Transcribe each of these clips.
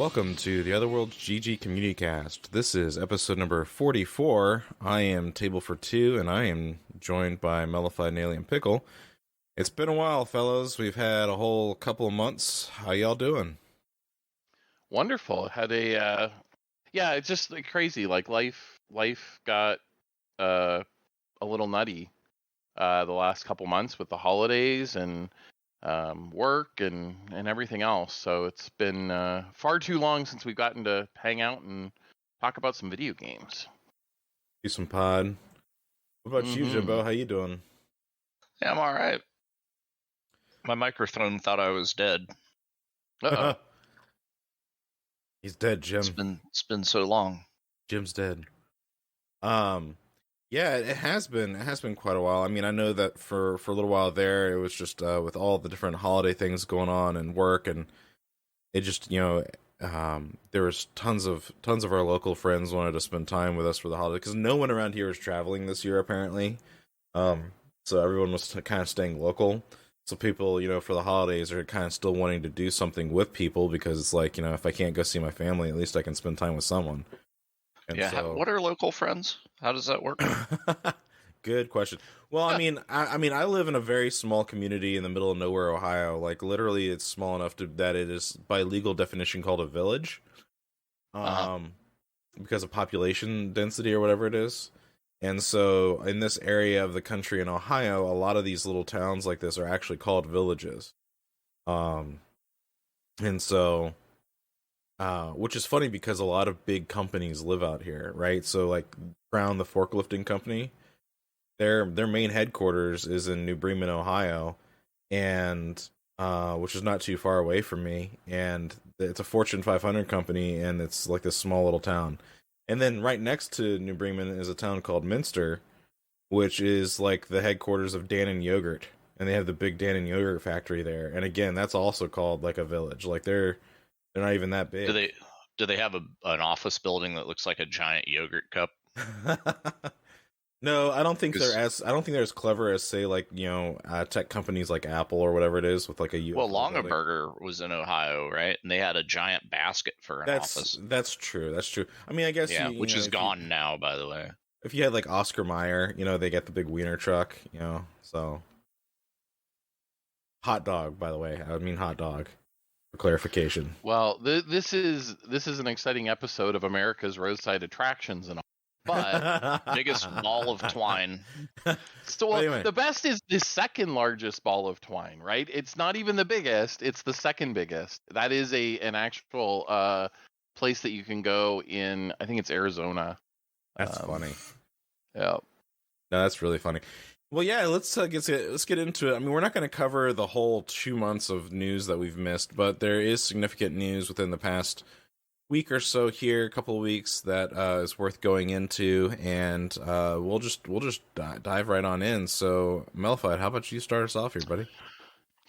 Welcome to the OtherWorldsGG Community Cast. This is episode number 44. I am Table for Two, and I am joined by Mellified Alien Pickle. It's been a while, fellows. We've had a whole couple of months. How y'all doing? Wonderful. Had a it's just like crazy. Like life got a little nutty the last couple months with the holidays and work and everything else. So it's been far too long since we've gotten to hang out and talk about some video games. Do some pod. What about you, Jimbo? How you doing? Yeah, I'm all right. My microphone thought I was dead. Uh-oh. He's dead, Jim. It's been so long. Jim's dead. Yeah, it has been quite a while. I mean, I know that for a little while there, it was just with all the different holiday things going on and work, and it just there was tons of our local friends wanted to spend time with us for the holiday because no one around here is traveling this year apparently. So everyone was kind of staying local. So people, for the holidays are kind of still wanting to do something with people because it's like, if I can't go see my family, at least I can spend time with someone. And yeah, so, what are local friends? How does that work? Good question. Well, I mean, I live in a very small community in the middle of nowhere, Ohio. Like literally, it's small enough that it is by legal definition called a village, because of population density or whatever it is. And so, in this area of the country in Ohio, a lot of these little towns like this are actually called villages. And so. Which is funny because a lot of big companies live out here, right? So, like Crown, the forklifting company, their main headquarters is in New Bremen, Ohio, and which is not too far away from me. And it's a Fortune 500 company, and it's like this small little town. And then right next to New Bremen is a town called Minster, which is like the headquarters of Dannon Yogurt, and they have the big Dannon Yogurt factory there. And again, that's also called like a village. Like they're not even that big. Do they have an office building that looks like a giant yogurt cup? No, I don't think they're as clever as say like tech companies like Apple or whatever it is with like a. Well, Longaberger was in Ohio, right? And they had a giant basket for an office. That's true. I mean, I guess which is gone now, by the way. If you had like Oscar Mayer, they get the big wiener truck, So hot dog, by the way. I mean hot dog. For clarification. Well, this is an exciting episode of America's Roadside Attractions and all, but biggest ball of twine. So anyway. The best is the second largest ball of twine, right? It's not even the biggest; it's the second biggest. That is an actual place that you can go in. I think it's Arizona. That's funny. Yeah, no, that's really funny. Well, yeah, let's get into it. I mean, we're not going to cover the whole 2 months of news that we've missed, but there is significant news within the past week or so here, a couple of weeks that is worth going into, and we'll just dive right on in. So, Melfied, how about you start us off here, buddy?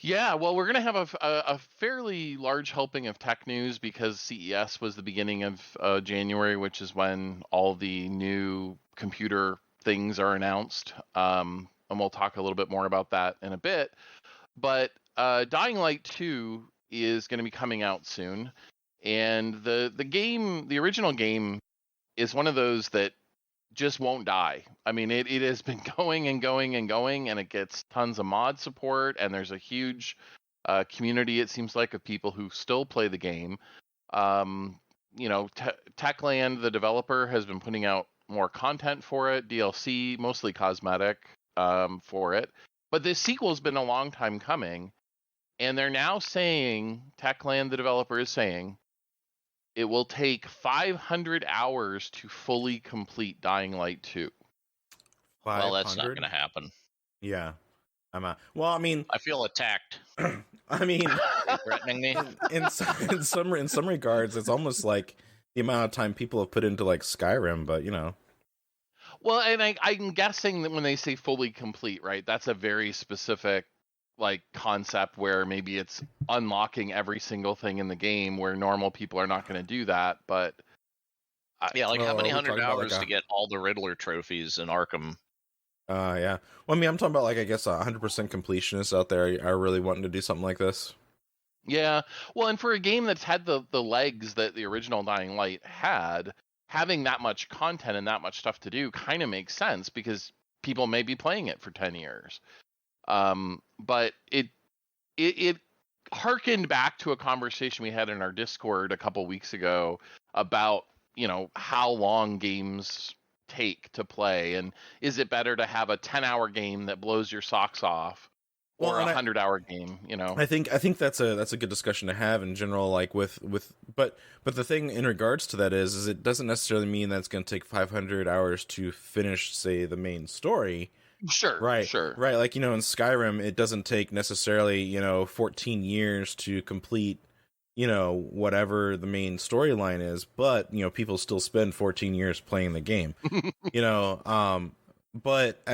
Yeah, well, we're going to have a fairly large helping of tech news because CES was the beginning of January, which is when all the new computer things are announced, and we'll talk a little bit more about that in a bit. But Dying Light 2 is going to be coming out soon, and the original game is one of those that just won't die. I mean, it has been going and going and going, and it gets tons of mod support, and there's a huge community, it seems like, of people who still play the game. Techland, the developer, has been putting out more content for it, DLC, mostly cosmetic, for it. But this sequel's been a long time coming, and they're now saying, Techland, the developer, is saying, it will take 500 hours to fully complete Dying Light 2. 500? Well, that's not going to happen. Yeah. I'm out. Well, I mean, I feel attacked. I mean, threatening me. In some regards, it's almost like the amount of time people have put into like Skyrim, but Well, and I'm guessing that when they say fully complete, right, that's a very specific like concept where maybe it's unlocking every single thing in the game where normal people are not going to do that. But how many hundred hours to get all the Riddler trophies in Arkham? Yeah. Well, I mean, I'm talking about like I guess 100% completionists out there are really wanting to do something like this. Yeah. Well, and for a game that's had the legs that the original Dying Light had, having that much content and that much stuff to do kind of makes sense because people may be playing it for 10 years. But it harkened back to a conversation we had in our Discord a couple weeks ago about, how long games take to play, and is it better to have a 10-hour game that blows your socks off or a 100-hour game, I think that's a good discussion to have in general, like but the thing in regards to that is it doesn't necessarily mean that it's going to take 500 hours to finish, say, the main story. Sure. Right. Sure. Right. Like, in Skyrim, it doesn't take necessarily, 14 years to complete, whatever the main storyline is, but, people still spend 14 years playing the game, but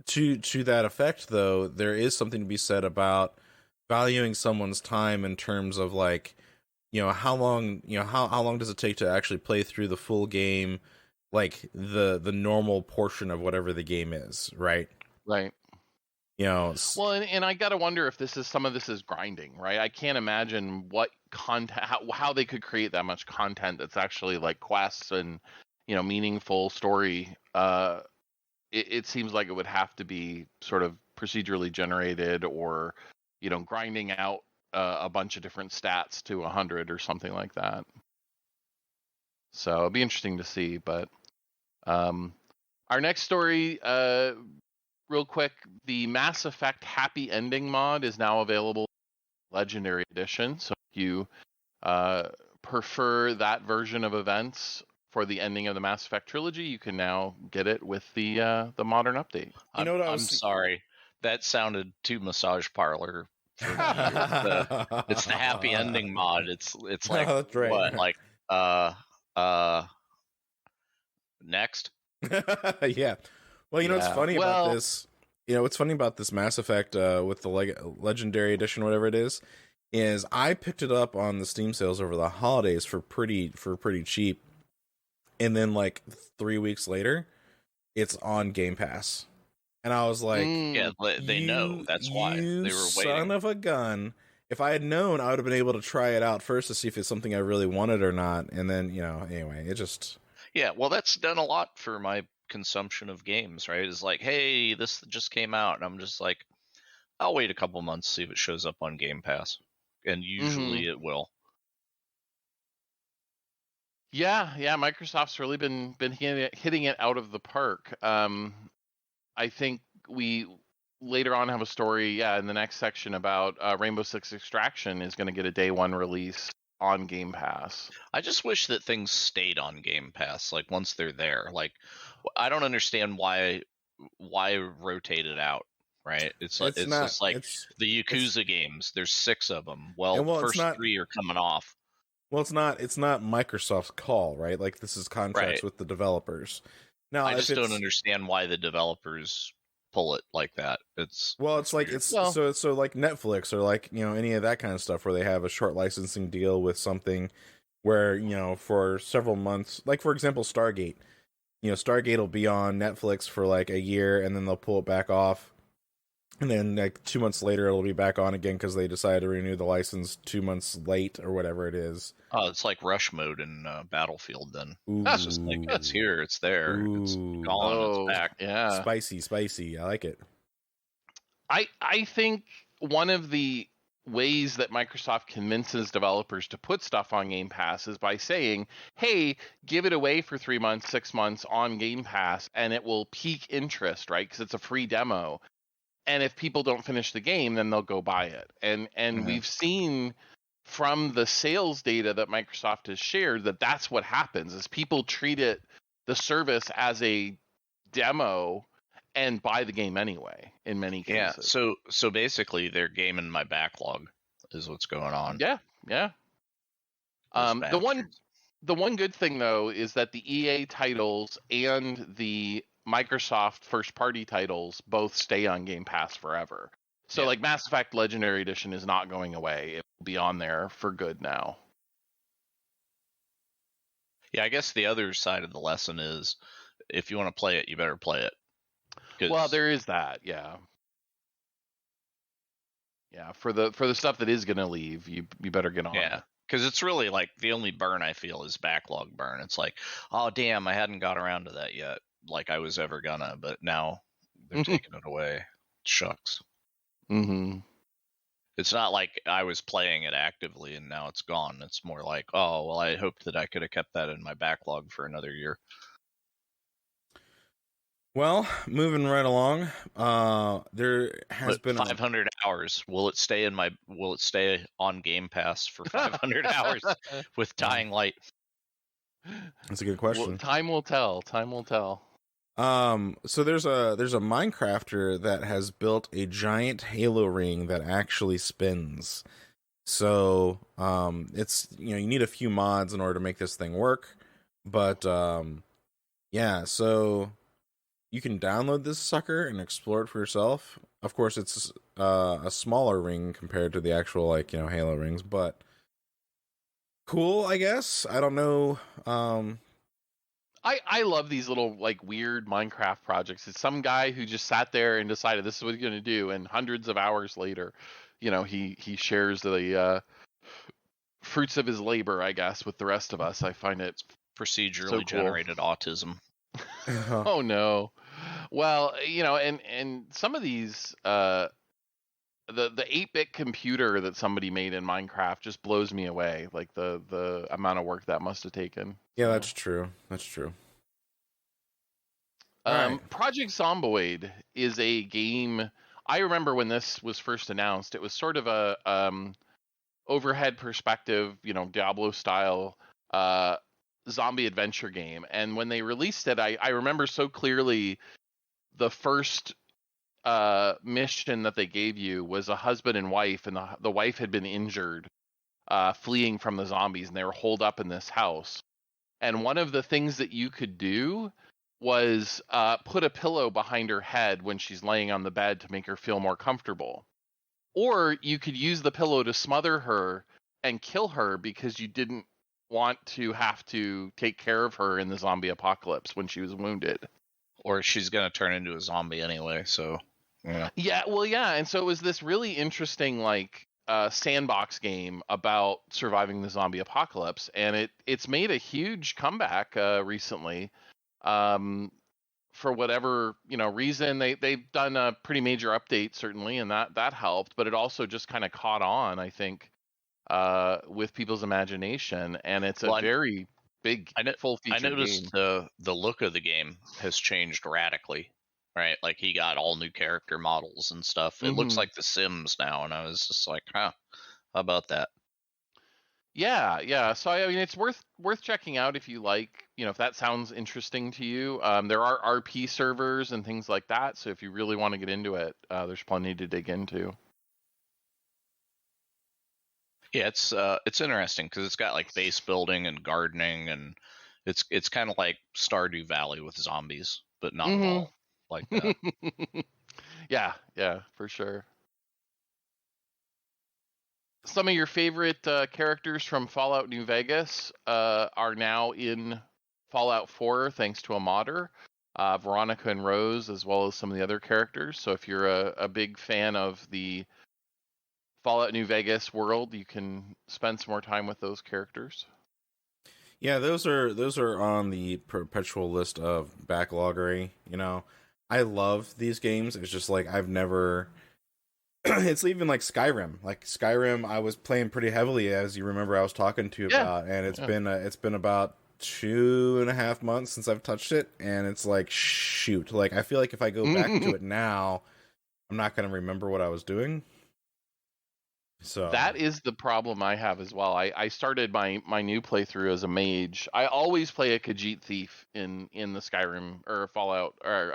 to that effect, though, there is something to be said about valuing someone's time in terms of, like, how long does it take to actually play through the full game, like the normal portion of whatever the game is, right? Right. Well, and I gotta wonder if some of this is grinding, right? I can't imagine what content, how they could create that much content that's actually like quests and meaningful story. It seems like it would have to be sort of procedurally generated, or grinding out a bunch of different stats to 100 or something like that. So it'd be interesting to see. But our next story, real quick, the Mass Effect Happy Ending mod is now available in Legendary Edition. So if you prefer that version of events for the ending of the Mass Effect trilogy, you can now get it with the modern update. I'm sorry, that sounded too massage parlor for me. It's the happy ending mod. It's like, oh, that's right. What, like next? Yeah. Well, what's funny about this? What's funny about this Mass Effect with the Legendary Edition, whatever it is I picked it up on the Steam sales over the holidays for pretty cheap, and then like 3 weeks later, it's on Game Pass, and I was like, "Yeah, they know that's why they were waiting." Son of a gun! If I had known, I would have been able to try it out first to see if it's something I really wanted or not, and then anyway, it just. Yeah, well, that's done a lot for my consumption of games, right? It's like, hey, this just came out, and I'm just like, I'll wait a couple months, see if it shows up on Game Pass, and usually it will. Yeah, Microsoft's really been hitting it out of the park. I think we later on have a story, in the next section about Rainbow Six Extraction is going to get a day one release on Game Pass. I just wish that things stayed on Game Pass, like once they're there. Like, I don't understand why rotate it out, right? It's just like the Yakuza games. There's 6 of them. Well, the first 3 are coming off. Well, it's not Microsoft's call, right? Like, this is contracts with the developers. Now, I just don't understand why the developers pull it like that. So like Netflix or like any of that kind of stuff where they have a short licensing deal with something where for several months, like for example Stargate. Stargate will be on Netflix for like a year and then they'll pull it back off, and then like 2 months later it'll be back on again because they decided to renew the license 2 months late or whatever it is. Oh, it's like rush mode in Battlefield then. Ooh. It's just like, it's here, it's there, it's gone, it's back. Yeah. Spicy. I like it. I think one of the ways that Microsoft convinces developers to put stuff on Game Pass is by saying, hey, give it away for 3 months, 6 months on Game Pass, and it will pique interest, right? Because it's a free demo. And if people don't finish the game, then they'll go buy it. And we've seen from the sales data that Microsoft has shared that that's what happens, is people treat the service as a demo and buy the game anyway in many cases. Yeah, so basically they're gaming my backlog is what's going on. Yeah. The one good thing though is that the EA titles and the Microsoft first party titles both stay on Game Pass forever. So like Mass Effect Legendary Edition is not going away. It will be on there for good now. Yeah, I guess the other side of the lesson is if you want to play it, you better play it. Well, there is that, yeah. Yeah, for the stuff that is gonna leave, you better get on. Yeah, because it's really like the only burn I feel is backlog burn. It's like, oh damn, I hadn't got around to that yet, like I was ever gonna, but now they're taking it away. Shucks. Mm-hmm. It's not like I was playing it actively and now it's gone. It's more like, oh well, I hoped that I could have kept that in my backlog for another year. Well, moving right along, there has been 500 hours. Will it stay on Game Pass for 500 hours with Dying Light? That's a good question. Well, time will tell. Time will tell. So there's a Minecrafter that has built a giant Halo ring that actually spins. So, it's, you need a few mods in order to make this thing work, but yeah, so you can download this sucker and explore it for yourself. Of course, it's a smaller ring compared to the actual, Halo rings, but cool, I guess. I don't know. I love these little weird Minecraft projects. It's some guy who just sat there and decided this is what he's going to do, and hundreds of hours later, he shares the fruits of his labor, I guess, with the rest of us. I find it procedurally so cool. generated autism. Oh no. Well, and some of these the 8-bit computer that somebody made in Minecraft just blows me away. Like the amount of work that must have taken. Yeah, that's true. That's true. Right. Project Zomboid is a game. I remember when this was first announced, it was sort of a overhead perspective, Diablo style zombie adventure game. And when they released it, I remember so clearly the first mission that they gave you was a husband and wife, and the wife had been injured fleeing from the zombies, and they were holed up in this house. And one of the things that you could do was put a pillow behind her head when she's laying on the bed to make her feel more comfortable. Or you could use the pillow to smother her and kill her because you didn't want to have to take care of her in the zombie apocalypse when she was wounded. Or she's going to turn into a zombie anyway, so... Yeah. Yeah, well, yeah, and so it was this really interesting, sandbox game about surviving the zombie apocalypse, and it's made a huge comeback recently. For whatever reason, they've done a pretty major update certainly, and that helped, but it also just kind of caught on, I think, with people's imagination, and it's a very big full feature game. I noticed the look of the game has changed radically. Right, like he got all new character models and stuff. It looks like The Sims now, and I was just like, how about that? Yeah. So I mean, it's worth checking out if you like, if that sounds interesting to you. There are RP servers and things like that, so if you really want to get into it, there's plenty to dig into. Yeah, it's interesting because it's got base building and gardening, and it's kind of like Stardew Valley with zombies, but not at all like that. Yeah, for sure. Some of your favorite characters from Fallout New Vegas are now in Fallout 4 thanks to a modder, Veronica and Rose, as well as some of the other characters. So if you're a big fan of the Fallout New Vegas world, you can spend some more time with those characters. Yeah, those are on the perpetual list of backloggery. I love these games. It's just I've never. It's even Skyrim. Skyrim, I was playing pretty heavily, as you remember I was talking to you about, and it's been about 2.5 months since I've touched it, and it's shoot. I feel like if I go back to it now, I'm not going to remember what I was doing. So that is the problem I have as well. I started my new playthrough as a mage. I always play a Khajiit thief in the Skyrim or Fallout or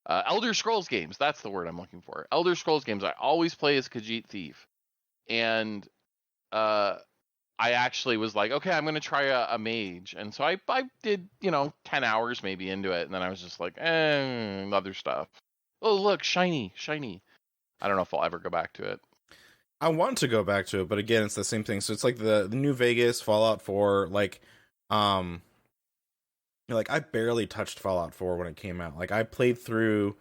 Elder Scrolls games. That's the word I'm looking for. Elder Scrolls games. I always play as Khajiit thief, and I actually was like, okay, I'm going to try a mage, and so I did 10 hours maybe into it, and then I was just like, other stuff. Oh look, shiny. I don't know if I'll ever go back to it. I want to go back to it, but again, it's the same thing. So it's the New Vegas, Fallout 4, I barely touched Fallout 4 when it came out. I played through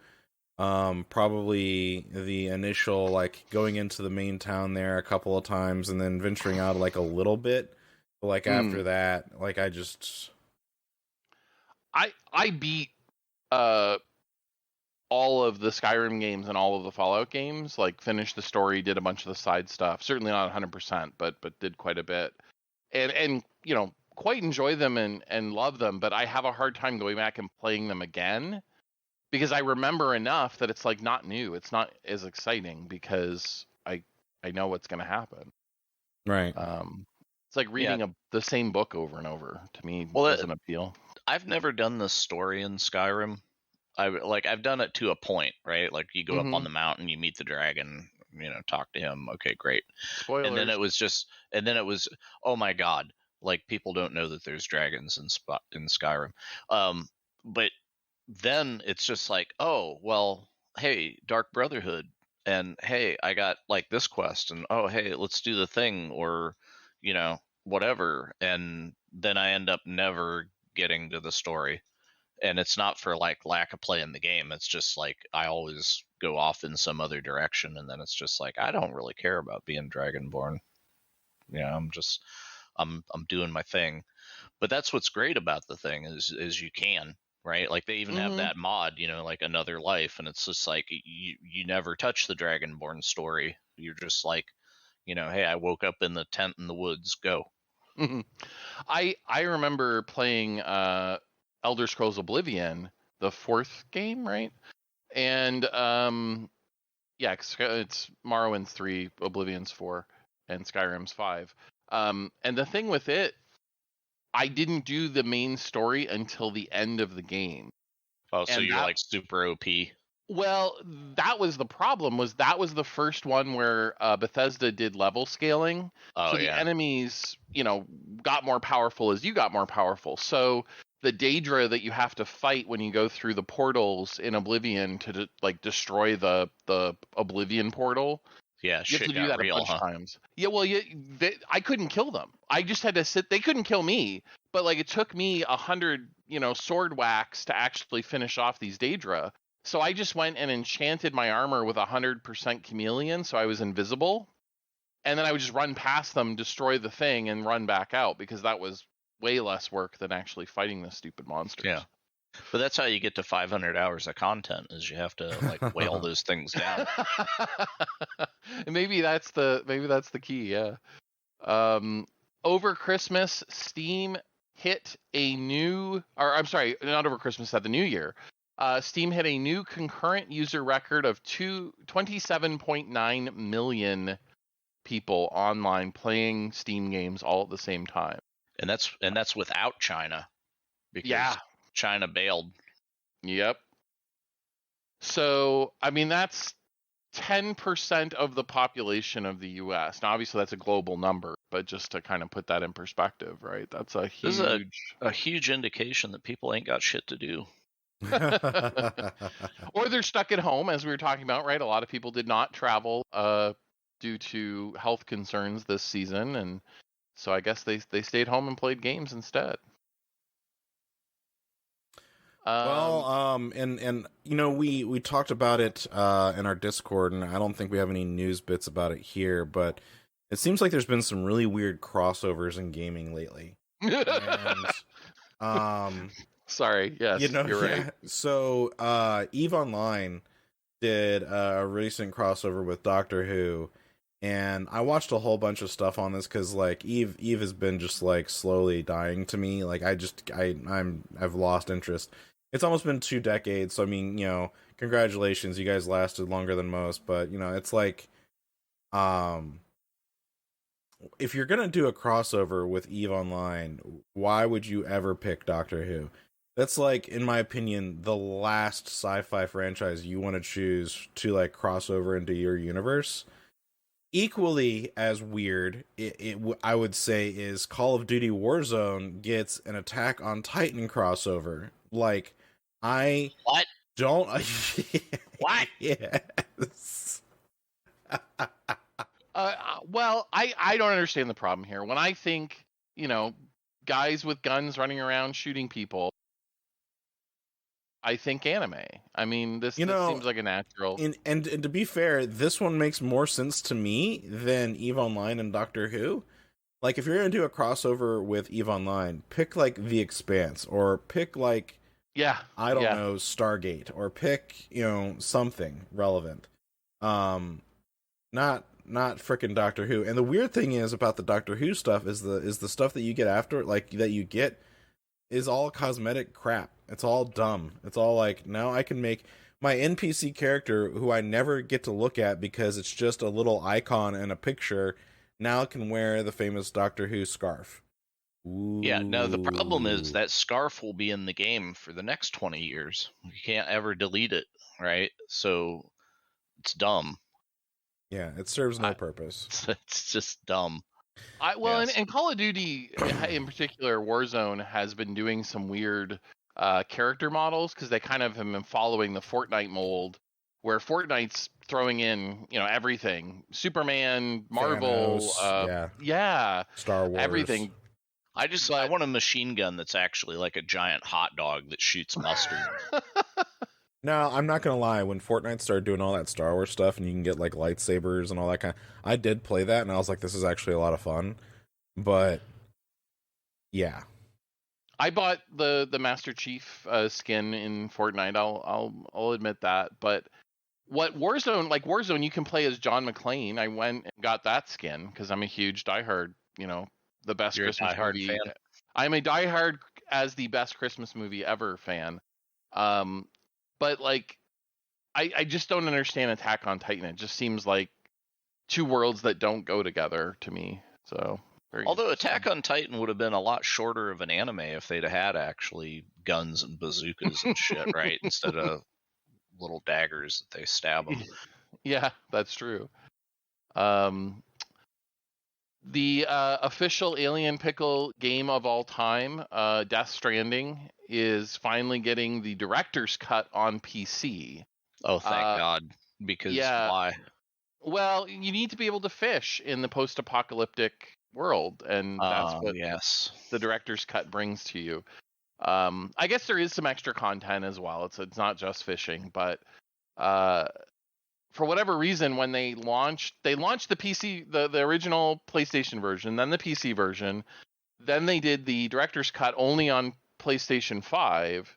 Probably the initial, like, going into the main town there a couple of times and then venturing out like a little bit. But, like, after that, like, I beat all of the Skyrim games and all of the Fallout games, like finished the story, did a bunch of the side stuff. Certainly not 100%, but did quite a bit. And you know, quite enjoy them and love them, but I have a hard time going back and playing them again because I remember enough that it's like not new. It's not as exciting because I know what's going to happen. Right. It's like reading the same book over and over. To me, doesn't appeal. I've never done this story in Skyrim. I've done it to a point, right? Like you go up on the mountain, you meet the dragon, you know, talk to him. Okay, great. Spoilers. And then it was, oh my God, like people don't know that there's dragons in Skyrim. But then it's just like, oh, well, hey, Dark Brotherhood, and hey, I got like this quest, and oh, hey, let's do the thing, or, you know, whatever. And then I end up never getting to the story. And it's not for like lack of play in the game. It's just like I always go off in some other direction, and then it's just like I don't really care about being Dragonborn. Yeah, I'm doing my thing. But that's what's great about the thing is you can, right? Like they even have that mod, you know, like Another Life, and it's just like you never touch the Dragonborn story. You're just like, you know, hey, I woke up in the tent in the woods. Go. I remember playing Elder Scrolls Oblivion, the 4th game, right? And it's Morrowind's 3, Oblivion's 4, and Skyrim's 5. And the thing with it, I didn't do the main story until the end of the game. Oh, so you're like super OP. Well, that was the problem. That was the first one where Bethesda did level scaling. Oh, so the enemies, you know, got more powerful as you got more powerful. So the Daedra that you have to fight when you go through the portals in Oblivion to like destroy the Oblivion portal. Yeah, you have to do that a bunch of times. Yeah, well, I couldn't kill them. I just had to sit. They couldn't kill me, but like it took me 100, you know, sword whacks to actually finish off these Daedra. So I just went and enchanted my armor with 100% chameleon, so I was invisible, and then I would just run past them, destroy the thing, and run back out because that was way less work than actually fighting the stupid monsters. Yeah. But that's how you get to 500 hours of content, is you have to like weigh all those things down. Maybe that's the key, yeah. Over Christmas, Steam hit a new, or I'm sorry, not over Christmas, at the New Year. Steam hit a new concurrent user record of 27.9 million people online playing Steam games all at the same time. And that's without China. Because China bailed. Yep. So, I mean, that's 10% of the population of the U.S. Now, obviously, that's a global number, but just to kind of put that in perspective, right? That's a huge... This is a huge indication that people ain't got shit to do. Or they're stuck at home, as we were talking about, right? A lot of people did not travel due to health concerns this season, and so I guess they stayed home and played games instead. And you know, we talked about it in our Discord, and I don't think we have any news bits about it here, but it seems like there's been some really weird crossovers in gaming lately. And, sorry, yes, you know, you're right. So, EVE Online did a recent crossover with Doctor Who, and I watched a whole bunch of stuff on this because, like, EVE has been just like slowly dying to me. Like, I've lost interest. It's almost been 2 decades, so I mean, you know, congratulations, you guys lasted longer than most. But you know, it's like, if you're gonna do a crossover with EVE Online, why would you ever pick Doctor Who? That's, like, in my opinion, the last sci-fi franchise you want to choose to, like, cross over into your universe. Equally as weird, I would say, is Call of Duty Warzone gets an Attack on Titan crossover. Like, I what? Don't what? Yes. Well, I don't understand the problem here. When I think, you know, guys with guns running around shooting people, I think anime. I mean, this seems like a natural. And to be fair, this one makes more sense to me than EVE Online and Doctor Who. Like, if you're going to do a crossover with EVE Online, pick, like, The Expanse, or pick, like, I don't know, Stargate, or pick, something relevant. Not frickin' Doctor Who. And the weird thing is about the Doctor Who stuff is the stuff that you get after, like, that you get is all cosmetic crap. It's all dumb. It's all like, now I can make my NPC character, who I never get to look at because it's just a little icon and a picture, now can wear the famous Doctor Who scarf. Ooh. Yeah, no, the problem is that scarf will be in the game for the next 20 years. You can't ever delete it, right? So it's dumb. Yeah, it serves no purpose. It's just dumb. And Call of Duty, in particular, Warzone, has been doing some weird character models because they kind of have been following the Fortnite mold, where Fortnite's throwing in, everything: Superman, Marvel, Thanos, Star Wars, everything. I want a machine gun that's actually like a giant hot dog that shoots mustard. No, I'm not gonna lie. When Fortnite started doing all that Star Wars stuff, and you can get like lightsabers and all that I did play that, and I was like, this is actually a lot of fun. But yeah, I bought the Master Chief skin in Fortnite. I'll admit that. But Warzone, you can play as John McClane. I went and got that skin because I'm a huge diehard. The best You're Christmas a diehard movie. fan? I'm a diehard as the best Christmas movie ever fan. But like, I just don't understand Attack on Titan. It just seems like two worlds that don't go together to me. So, although Attack on Titan would have been a lot shorter of an anime if they'd had actually guns and bazookas and shit, right? Instead of little daggers that they stab them. Yeah, that's true. The official Alien Pickle game of all time, Death Stranding, is finally getting the director's cut on PC. Oh, thank God. Because why? Well, you need to be able to fish in the post-apocalyptic world, and that's what the director's cut brings to you. I guess there is some extra content as well. It's not just fishing, but for whatever reason, when they launched the PC, the original PlayStation version, then the PC version, then they did the director's cut only on PlayStation 5,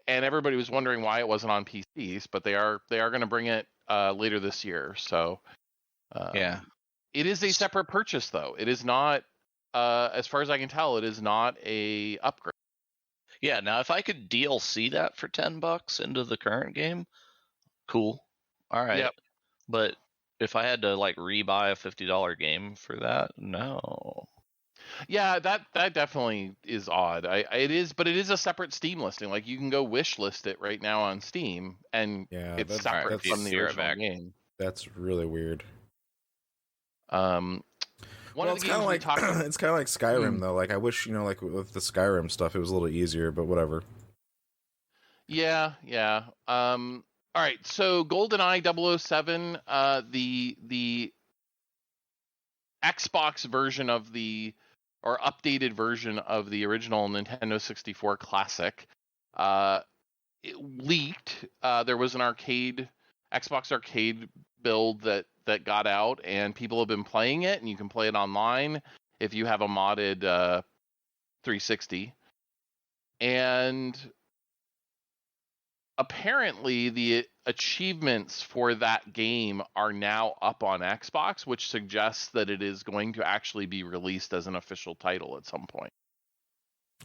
and everybody was wondering why it wasn't on PCs, but they are going to bring it later this year. So it is a separate purchase, though. It is not, as far as I can tell, it is not a upgrade. Yeah, now if I could DLC that for $10 into the current game, cool. All right. Yep. But if I had to like rebuy a $50 game for that, no. Yeah, that definitely is odd. It is a separate Steam listing. Like, you can go wish list it right now on Steam, and it's separate from the original game. That's really weird. It's kind of like Skyrim though. Like, I wish, like with the Skyrim stuff, it was a little easier, but whatever. Yeah. All right, so GoldenEye 007, the Xbox version of or updated version of the original Nintendo 64 classic, it leaked. There was an Xbox arcade build that got out, and people have been playing it, and you can play it online if you have a modded 360. And apparently the achievements for that game are now up on Xbox, which suggests that it is going to actually be released as an official title at some point.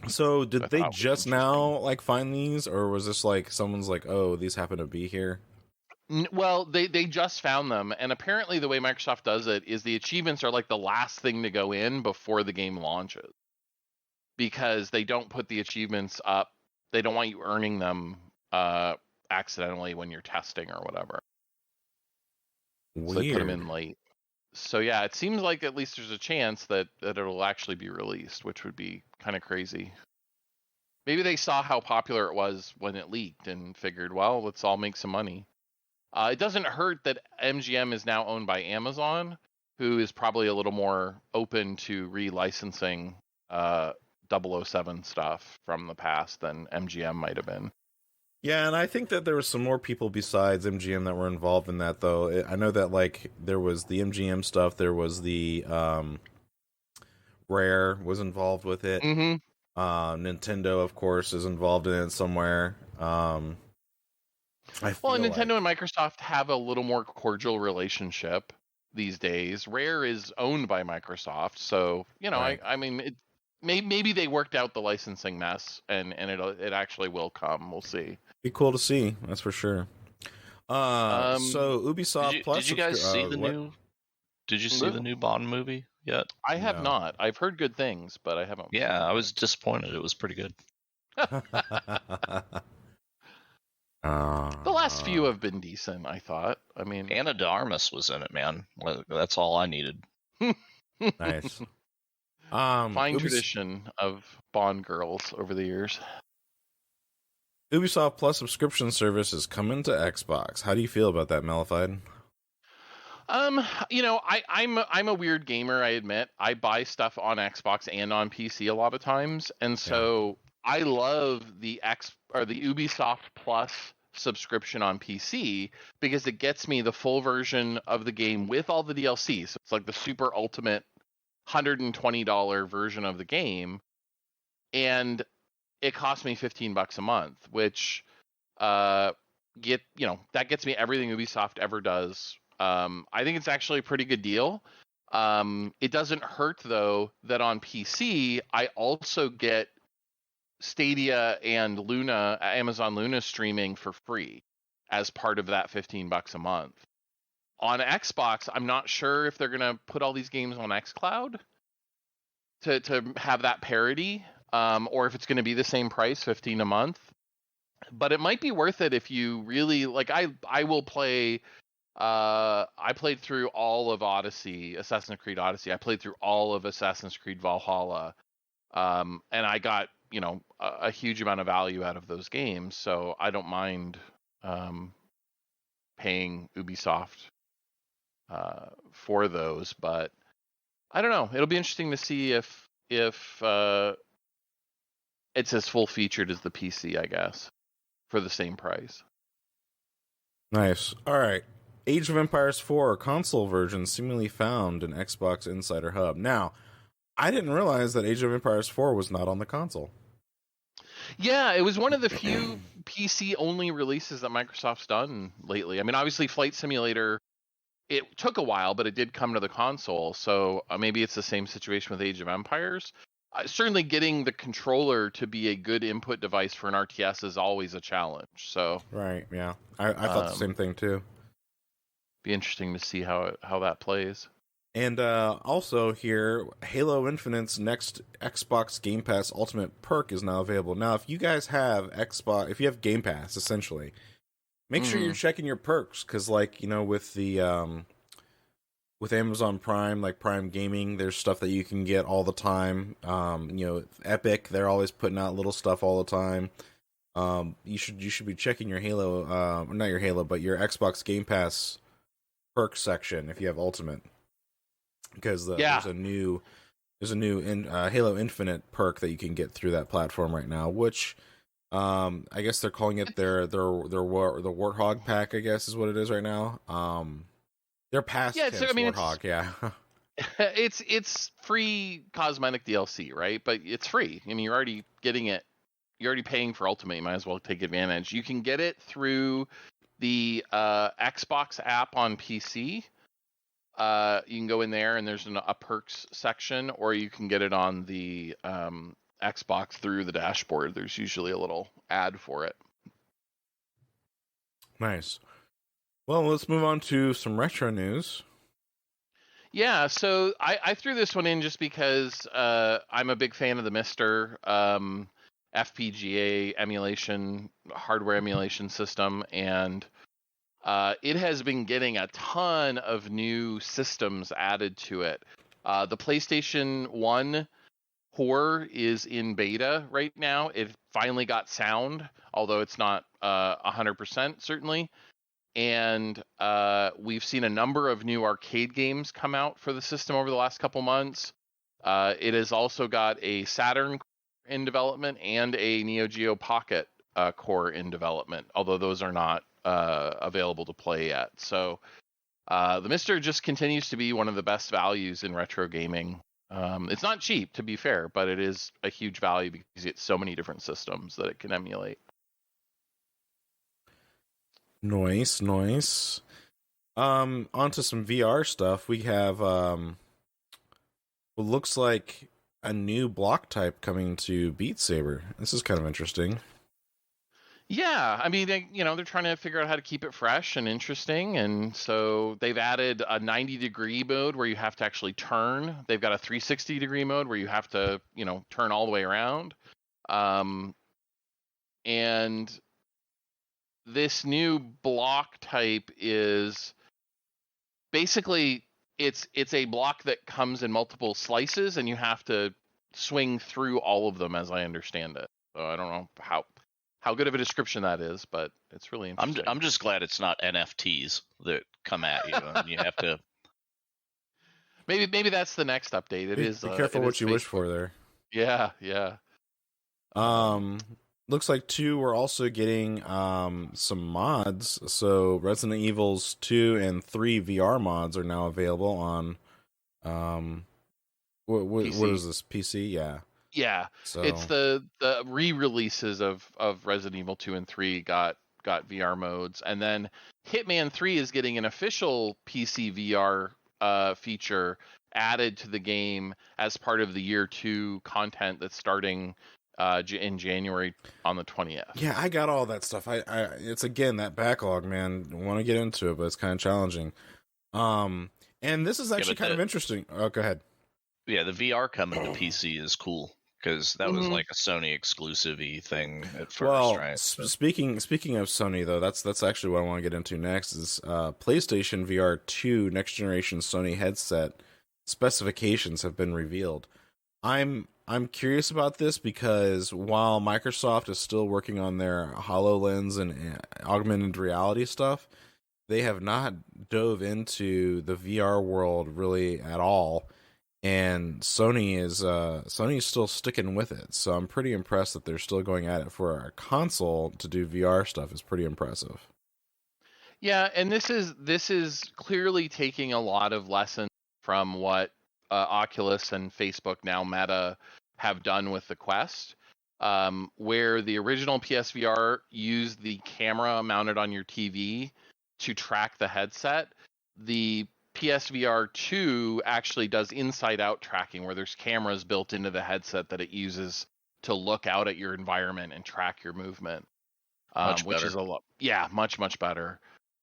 So did they just now like find these, or was this like someone's like, oh, these happen to be here? Well, they just found them, and apparently the way Microsoft does it is the achievements are like the last thing to go in before the game launches, because they don't put the achievements up. They don't want you earning them accidentally when you're testing or whatever. Weird. So they put them in late. So yeah, it seems like at least there's a chance that it'll actually be released, which would be kind of crazy. Maybe they saw how popular it was when it leaked and figured, well, let's all make some money. It doesn't hurt that MGM is now owned by Amazon, who is probably a little more open to relicensing 007 stuff from the past than MGM might have been. Yeah, and I think that there was some more people besides MGM that were involved in that, though. I know that, like, there was the MGM stuff, there was the Rare was involved with it. Mm-hmm. Nintendo, of course, is involved in it somewhere. Nintendo and Microsoft have a little more cordial relationship these days. Rare is owned by Microsoft, so right. I mean, maybe they worked out the licensing mess, and it actually will come. We'll see. Be cool to see, that's for sure. So Ubisoft Plus. Did you guys see the new? Did you see the new Bond movie yet? I have not. I've heard good things, but I haven't. Yeah, I was disappointed. It was pretty good. The last few have been decent, I thought. I mean, Ana de Armas was in it, man. That's all I needed. Nice. Fine tradition of Bond girls over the years. Ubisoft Plus subscription service is coming to Xbox. How do you feel about that, Malified? I'm a weird gamer, I admit. I buy stuff on Xbox and on PC a lot of times, and so I love the Ubisoft Plus subscription on PC because it gets me the full version of the game with all the DLC. So it's like the super ultimate $120 version of the game, and it costs me $15 a month, which that gets me everything Ubisoft ever does. I think it's actually a pretty good deal. It doesn't hurt though that on PC I also get Stadia and Luna, Amazon Luna streaming for free as part of that $15 a month. On Xbox, I'm not sure if they're gonna put all these games on xCloud to have that parity, or if it's gonna be the same price, $15 a month. But it might be worth it if you really like. I will play. I played through all of Assassin's Creed Odyssey. I played through all of Assassin's Creed Valhalla, and I got a huge amount of value out of those games. So I don't mind paying Ubisoft for those, but I don't know. It'll be interesting to see if it's as full featured as the PC, I guess, for the same price. Nice. All right. Age of Empires 4 console version seemingly found in Xbox Insider Hub. Now, I didn't realize that Age of Empires 4 was not on the console. Yeah, it was one of the few PC-only releases that Microsoft's done lately. I mean, obviously, Flight Simulator, it took a while, but it did come to the console, so maybe it's the same situation with Age of Empires. Certainly getting the controller to be a good input device for an RTS is always a challenge. So right, yeah. I thought the same thing, too. Be interesting to see how that plays. And also here, Halo Infinite's next Xbox Game Pass Ultimate perk is now available. Now, if you guys have if you have Game Pass, essentially, make sure you're checking your perks, because, like, with the with Amazon Prime, like Prime Gaming, there's stuff that you can get all the time. Epic, they're always putting out little stuff all the time. You should be checking your Halo, not your Halo, but your Xbox Game Pass perk section if you have Ultimate, because there's a new Halo Infinite perk that you can get through that platform right now, which I guess they're calling it the Warthog pack, I guess is what it is right now. They're past Warthog, yeah. It's free cosmetic DLC, right? But it's free. I mean, you're already getting it. You're already paying for Ultimate. You might as well take advantage. You can get it through the Xbox app on PC. You can go in there and there's a perks section, or you can get it on the Xbox through the dashboard. There's usually a little ad for it. Nice. Well, let's move on to some retro news. Yeah, so I threw this one in just because I'm a big fan of the Mister FPGA emulation, hardware emulation system, and it has been getting a ton of new systems added to it. The PlayStation 1 Horror is in beta right now. It finally got sound, although it's not 100% certainly. And we've seen a number of new arcade games come out for the system over the last couple months. It has also got a Saturn in development and a Neo Geo Pocket core in development, although those are not available to play yet. So the Mister just continues to be one of the best values in retro gaming. It's not cheap, to be fair, but it is a huge value because it's so many different systems that it can emulate. Nice. Onto some VR stuff. We have what looks like a new block type coming to Beat Saber. This is kind of interesting. Yeah, I mean, they're trying to figure out how to keep it fresh and interesting, and so they've added a 90-degree mode where you have to actually turn. They've got a 360-degree mode where you have to, turn all the way around. And this new block type is basically it's a block that comes in multiple slices, and you have to swing through all of them, as I understand it. So I don't know how good of a description that is, but it's really interesting. I'm just glad it's not NFTs that come at you and you have to. Maybe that's the next update. It is. Be careful what you wish for there. Yeah. Looks like 2 we're also getting some mods. So Resident Evils 2 and 3 VR mods are now available on what is this, PC? Yeah, so it's the re-releases of Resident Evil 2 and 3 got VR modes, and then Hitman 3 is getting an official PC VR feature added to the game as part of the year 2 content that's starting in January on the 20th. Yeah, I got all that stuff. I it's again that backlog, man. I want to get into it, but it's kind of challenging. And this is actually kind of interesting. Oh, go ahead. Yeah, the VR coming to PC is cool. Because that was like a Sony exclusive-y thing at first, right? Speaking of Sony, though, that's actually what I want to get into next is PlayStation VR 2 next generation Sony headset specifications have been revealed. I'm curious about this because while Microsoft is still working on their HoloLens and augmented reality stuff, they have not dove into the VR world really at all. And Sony's still sticking with it, so I'm pretty impressed that they're still going at it for a console to do VR stuff. Is pretty impressive. Yeah, and this is clearly taking a lot of lessons from what Oculus and Facebook, now Meta, have done with the Quest, where the original PSVR used the camera mounted on your TV to track the headset. The PSVR 2 actually does inside-out tracking, where there's cameras built into the headset that it uses to look out at your environment and track your movement. Which is a lot, much better.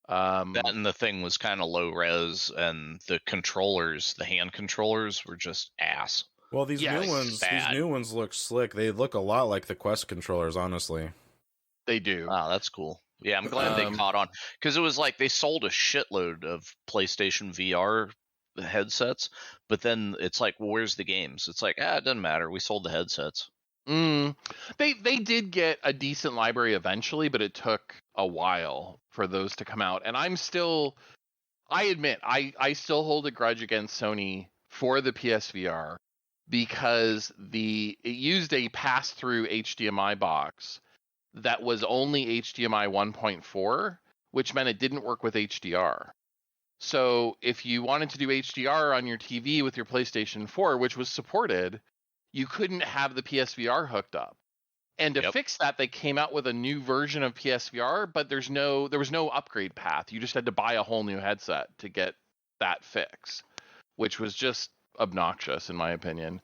That and the thing was kind of low res, and the controllers, the hand controllers, were just ass. Well, these new ones look slick. They look a lot like the Quest controllers, honestly. They do. Oh, that's cool. Yeah, I'm glad they caught on, because it was like they sold a shitload of PlayStation VR headsets, but then it's like, well, where's the games? It's like, it doesn't matter. We sold the headsets. They did get a decent library eventually, but it took a while for those to come out. And I admit, I still hold a grudge against Sony for the PSVR because it used a pass-through HDMI box that was only HDMI 1.4, which meant it didn't work with HDR. So if you wanted to do HDR on your TV with your PlayStation 4, which was supported, you couldn't have the PSVR hooked up. And to fix that, they came out with a new version of PSVR, but there was no upgrade path. You just had to buy a whole new headset to get that fix, which was just obnoxious in my opinion.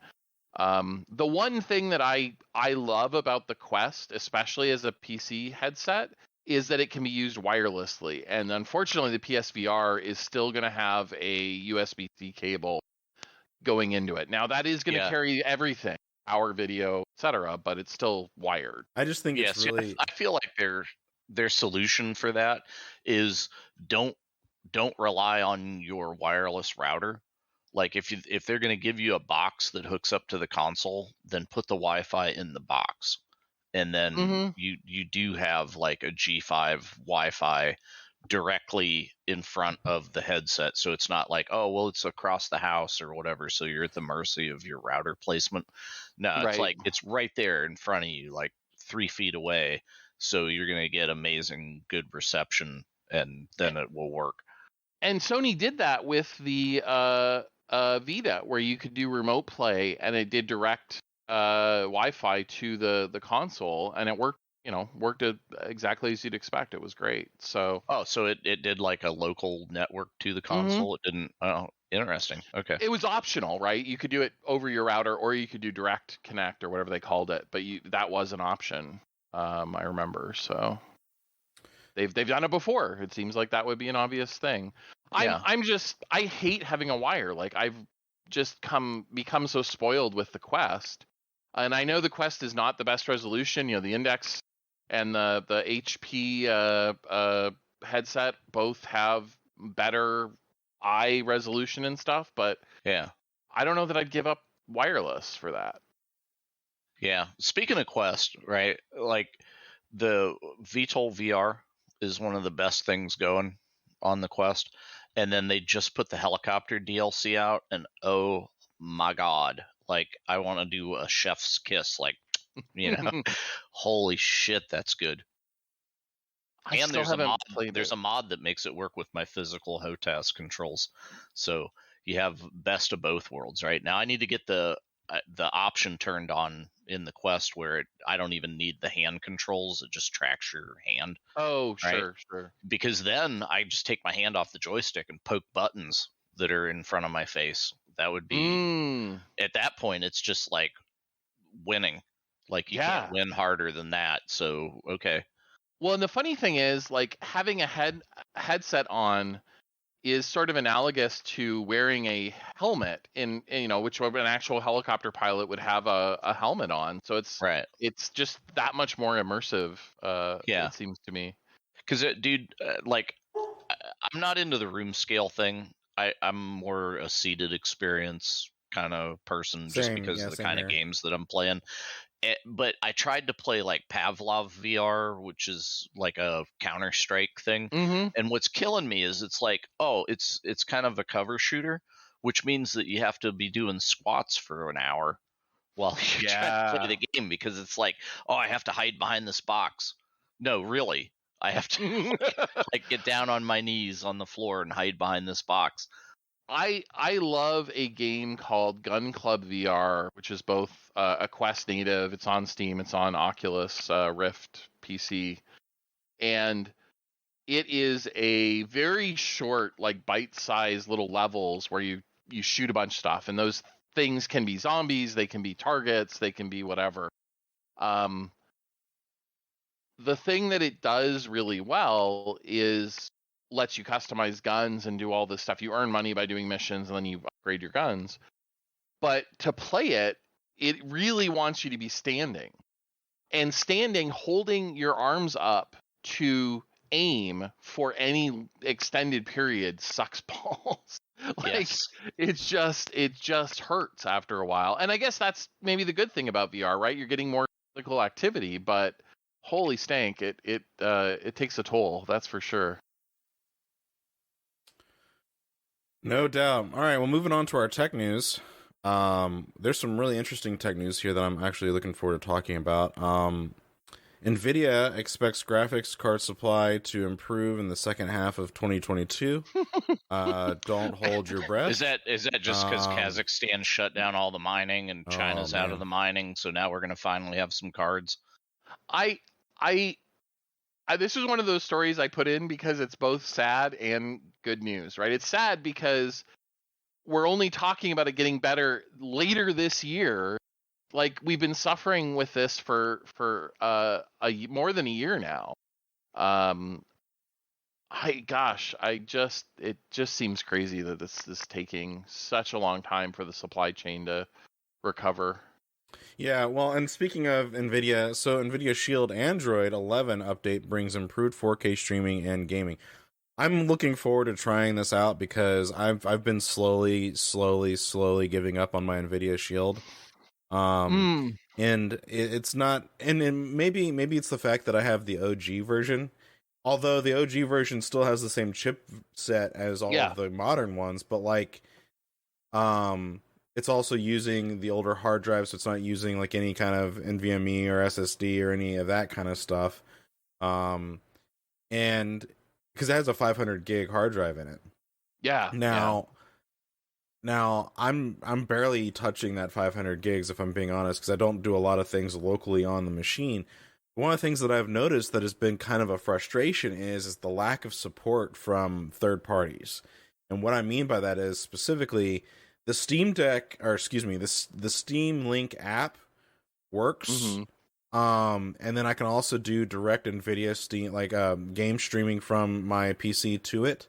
The one thing that I love about the Quest, especially as a PC headset, is that it can be used wirelessly. And unfortunately, the PSVR is still going to have a USB-C cable going into it. Now, that is going to carry everything, power, video, etc., but it's still wired. I just think it's really... I feel like their solution for that is don't rely on your wireless router. Like if they're going to give you a box that hooks up to the console, then put the Wi-Fi in the box, and then you do have like a G5 Wi-Fi directly in front of the headset, so it's not like, oh well, it's across the house or whatever, so you're at the mercy of your router placement. No, it's like it's right there in front of you, like 3 feet away, so you're going to get amazing good reception, and then it will work. And Sony did that with the Vita, where you could do remote play, and it did direct Wi-Fi to the console, and it worked. Worked exactly as you'd expect. It was great. So so it did like a local network to the console. It didn't. Oh, interesting. Okay. It was optional, right? You could do it over your router, or you could do direct connect or whatever they called it. But that was an option. I remember. So they've done it before. It seems like that would be an obvious thing. Yeah. I hate having a wire. Like, I've just become so spoiled with the Quest, and I know the Quest is not the best resolution. The Index and the HP headset both have better eye resolution and stuff, but yeah, I don't know that I'd give up wireless for that. Yeah. Speaking of Quest, right? Like, the VTOL VR is one of the best things going on the Quest. And then they just put the helicopter DLC out, and oh my God, like, I want to do a chef's kiss, like, holy shit, that's good. And there's a mod that makes it work with my physical HOTAS controls. So you have best of both worlds, right? Now I need to get the option turned on in the Quest where I don't even need the hand controls. It just tracks your hand. Oh, right? Sure. Because then I just take my hand off the joystick and poke buttons that are in front of my face. That would be, at that point, it's just like winning. Like, you can't win harder than that. So, okay. Well, and the funny thing is, like, having a headset on is sort of analogous to wearing a helmet in which an actual helicopter pilot would have a helmet on. So it's just that much more immersive. It seems to me. Because, dude, like, I'm not into the room scale thing. I'm more a seated experience kind of person, just because of the kind of games that I'm playing. But I tried to play like Pavlov VR, which is like a Counter-Strike thing. And what's killing me is it's like, it's kind of a cover shooter, which means that you have to be doing squats for an hour while you're trying to play the game, because it's like, I have to hide behind this box. No, really. I have to like get down on my knees on the floor and hide behind this box. I love a game called Gun Club VR, which is both a Quest native. It's on Steam. It's on Oculus Rift PC, and it is a very short, like, bite-sized little levels where you shoot a bunch of stuff, and those things can be zombies, they can be targets, they can be whatever. The thing that it does really well is lets you customize guns and do all this stuff. You earn money by doing missions, and then you upgrade your guns. But to play it, it really wants you to be standing. And standing, holding your arms up to aim for any extended period sucks balls. It just hurts after a while. And I guess that's maybe the good thing about VR, right? You're getting more physical activity, but holy stank, it takes a toll, that's for sure. No doubt. All right, well, moving on to our tech news. There's some really interesting tech news here that I'm actually looking forward to talking about. Nvidia expects graphics card supply to improve in the second half of 2022. Don't hold your breath. Is that just because Kazakhstan shut down all the mining and China's out of the mining, so now we're going to finally have some cards? This is one of those stories I put in because it's both sad and good news, right? It's sad because we're only talking about it getting better later this year. Like, we've been suffering with this for more than a year now. It just seems crazy that this is taking such a long time for the supply chain to recover. Yeah, well, and speaking of NVIDIA, so NVIDIA Shield Android 11 update brings improved 4K streaming and gaming. I'm looking forward to trying this out because I've been slowly giving up on my NVIDIA Shield. And it's not, and maybe it's the fact that I have the OG version, although the OG version still has the same chipset as all of the modern ones, but like, it's also using the older hard drive, so it's not using like any kind of NVMe or SSD or any of that kind of stuff. And because it has a 500 gig hard drive in it. Yeah. Now I'm barely touching that 500 gigs if I'm being honest, because I don't do a lot of things locally on the machine. One of the things that I've noticed that has been kind of a frustration is the lack of support from third parties. And what I mean by that is specifically the Steam Deck, or excuse me, the Steam Link app works. Mm-hmm. And then I can also do direct Nvidia Steam, like game streaming from my PC to it.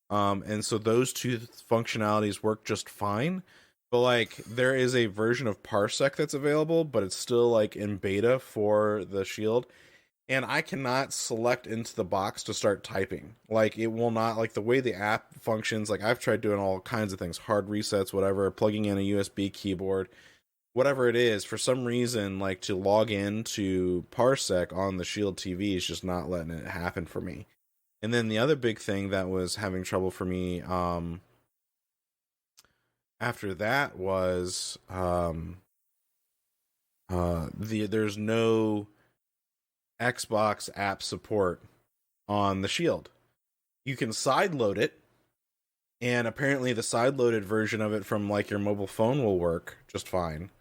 And so those two functionalities work just fine. But like there is a version of Parsec that's available, but it's still like in beta for the Shield. And I cannot select into the box to start typing. Like it will not, like the way the app functions, like I've tried doing all kinds of things, hard resets, whatever, plugging in a USB keyboard, whatever it is, for some reason, like to log into Parsec on the Shield TV is just not letting it happen for me. And then the other big thing that was having trouble for me after that was there's no Xbox app support on the Shield. You can sideload it, and apparently the sideloaded version of it from like your mobile phone will work just fine.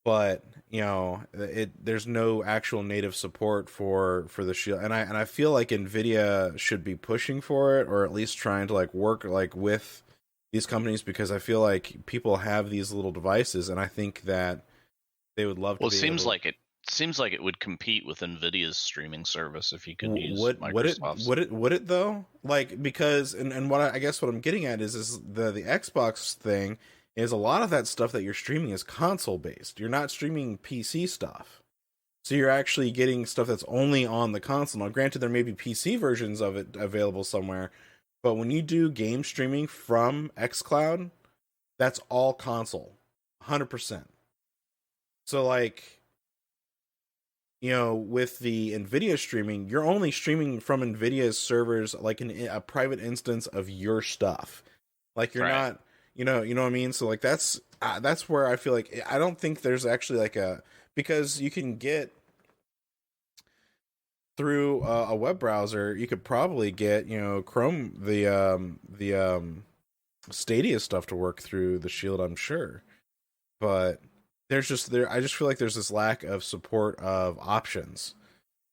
But you know, there's no actual native support for the Shield, and I feel like Nvidia should be pushing for it, or at least trying to like work like with these companies, because I feel like people have these little devices, and I think that they would love to. Well, it seems like it would compete with Nvidia's streaming service if you could use Microsoft's. Would it though? Like, because and what I guess what I'm getting at is the Xbox thing is a lot of that stuff that you're streaming is console based. You're not streaming PC stuff. So you're actually getting stuff that's only on the console. Now, granted, there may be PC versions of it available somewhere, but when you do game streaming from xCloud, that's all console. 100%. So like, you know, with the Nvidia streaming, you're only streaming from Nvidia's servers, like a private instance of your stuff. Like you're not, you know what I mean? So like that's where I feel like I don't think there's actually like because you can get through a web browser, you could probably get, you know, Chrome, the Stadia stuff to work through the Shield, I'm sure. But I just feel like there's this lack of support of options,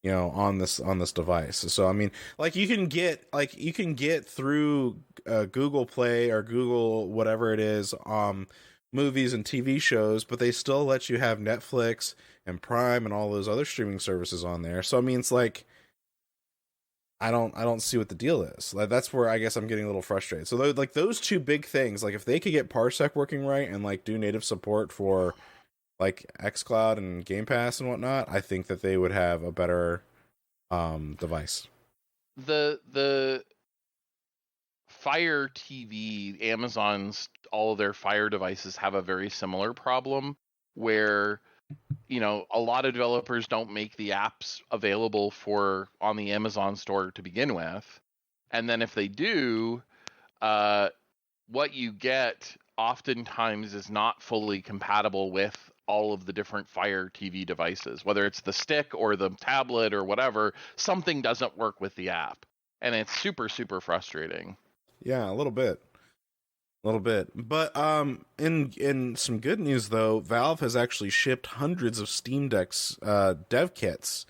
you know, on this device. So I mean, like you can get through Google Play or Google whatever it is, movies and TV shows, but they still let you have Netflix and Prime and all those other streaming services on there. So I mean, it's like I don't see what the deal is. Like that's where I guess I'm getting a little frustrated. So like those two big things, like if they could get Parsec working right and like do native support for like xCloud and Game Pass and whatnot, I think that they would have a better device. The Fire TV, Amazon's, all of their Fire devices have a very similar problem where, you know, a lot of developers don't make the apps available on the Amazon store to begin with. And then if they do, what you get oftentimes is not fully compatible with all of the different Fire TV devices, whether it's the stick or the tablet or whatever. Something doesn't work with the app, and it's super, super frustrating. Yeah, a little bit. But in some good news though, Valve has actually shipped hundreds of Steam Decks dev kits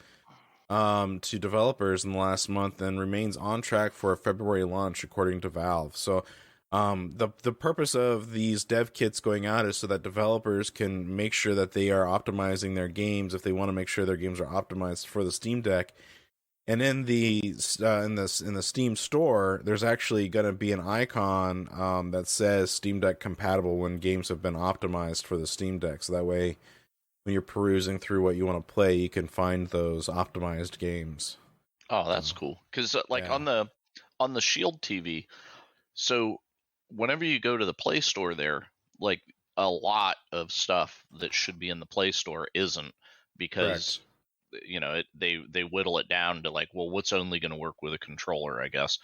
to developers in the last month, and remains on track for a February launch according to Valve. So the purpose of these dev kits going out is so that developers can make sure that they are optimizing their games if they want to make sure their games are optimized for the Steam Deck. And in the Steam store, there's actually going to be an icon that says Steam Deck compatible when games have been optimized for the Steam Deck. So that way, when you're perusing through what you want to play, you can find those optimized games. Oh, that's cool. Because on the Shield TV, so whenever you go to the Play Store there, like a lot of stuff that should be in the Play Store isn't, because you know they whittle it down to like, well, what's only going to work with a controller, I guess.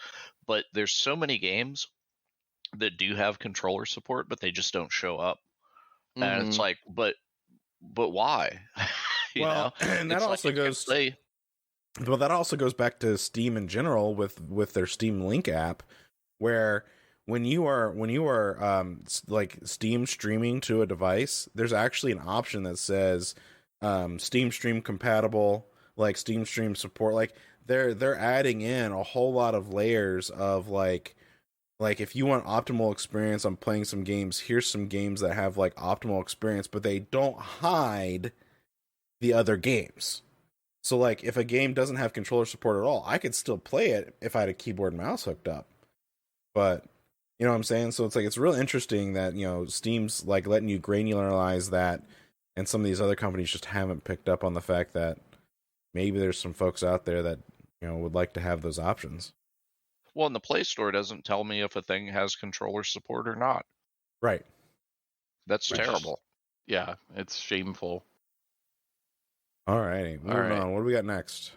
But there's so many games that do have controller support, but they just don't show up. And it's like, but why? And that also goes. But that also goes back to Steam in general with their Steam Link app, where when you are like Steam streaming to a device, there's actually an option that says Steam Stream compatible, like Steam Stream support. Like they're adding in a whole lot of layers of like if you want optimal experience on playing some games, here's some games that have like optimal experience, but they don't hide the other games. So, like, if a game doesn't have controller support at all, I could still play it if I had a keyboard and mouse hooked up. But, you know what I'm saying? So, it's like, it's real interesting that, you know, Steam's, like, letting you granularize that, and some of these other companies just haven't picked up on the fact that maybe there's some folks out there that, you know, would like to have those options. Well, and the Play Store doesn't tell me if a thing has controller support or not. Right. That's terrible. Yeah, it's shameful. All righty, moving on. What do we got next?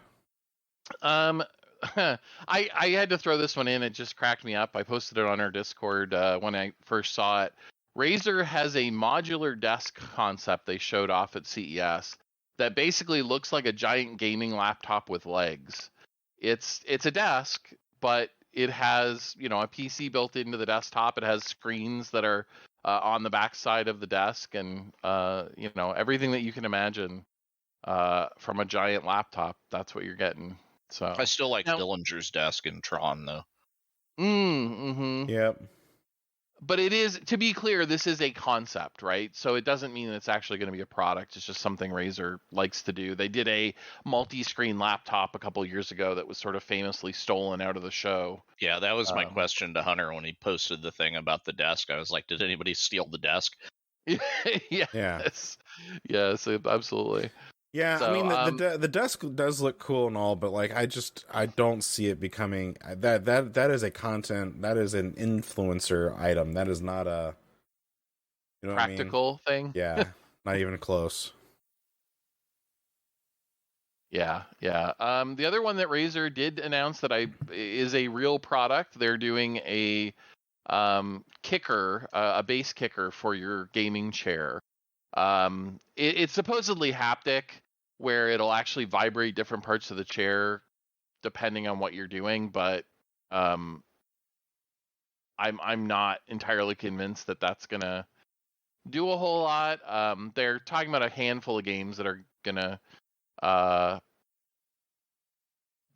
I had to throw this one in. It just cracked me up. I posted it on our Discord when I first saw it. Razer has a modular desk concept they showed off at CES that basically looks like a giant gaming laptop with legs. It's a desk, but it has, you know, a PC built into the desktop. It has screens that are on the back side of the desk, and you know, everything that you can imagine. From a giant laptop, that's what you're getting. So I still like Dillinger's desk in Tron, though. Mm-hmm. Yep. But it is, to be clear, this is a concept, right? So it doesn't mean it's actually going to be a product. It's just something Razer likes to do. They did a multi-screen laptop a couple years ago that was sort of famously stolen out of the show. Yeah, that was my question to Hunter when he posted the thing about the desk. I was like, did anybody steal the desk? Yes, absolutely. Yeah, so, I mean the desk does look cool and all, but like I don't see it becoming that is a content, that is an influencer item. That is not a, you know, practical thing. Yeah, not even close. Yeah. The other one that Razer did announce that is a real product. They're doing a kicker, a base kicker for your gaming chair. It's supposedly haptic, where it'll actually vibrate different parts of the chair depending on what you're doing, but I'm not entirely convinced that that's gonna do a whole lot. They're talking about a handful of games that are gonna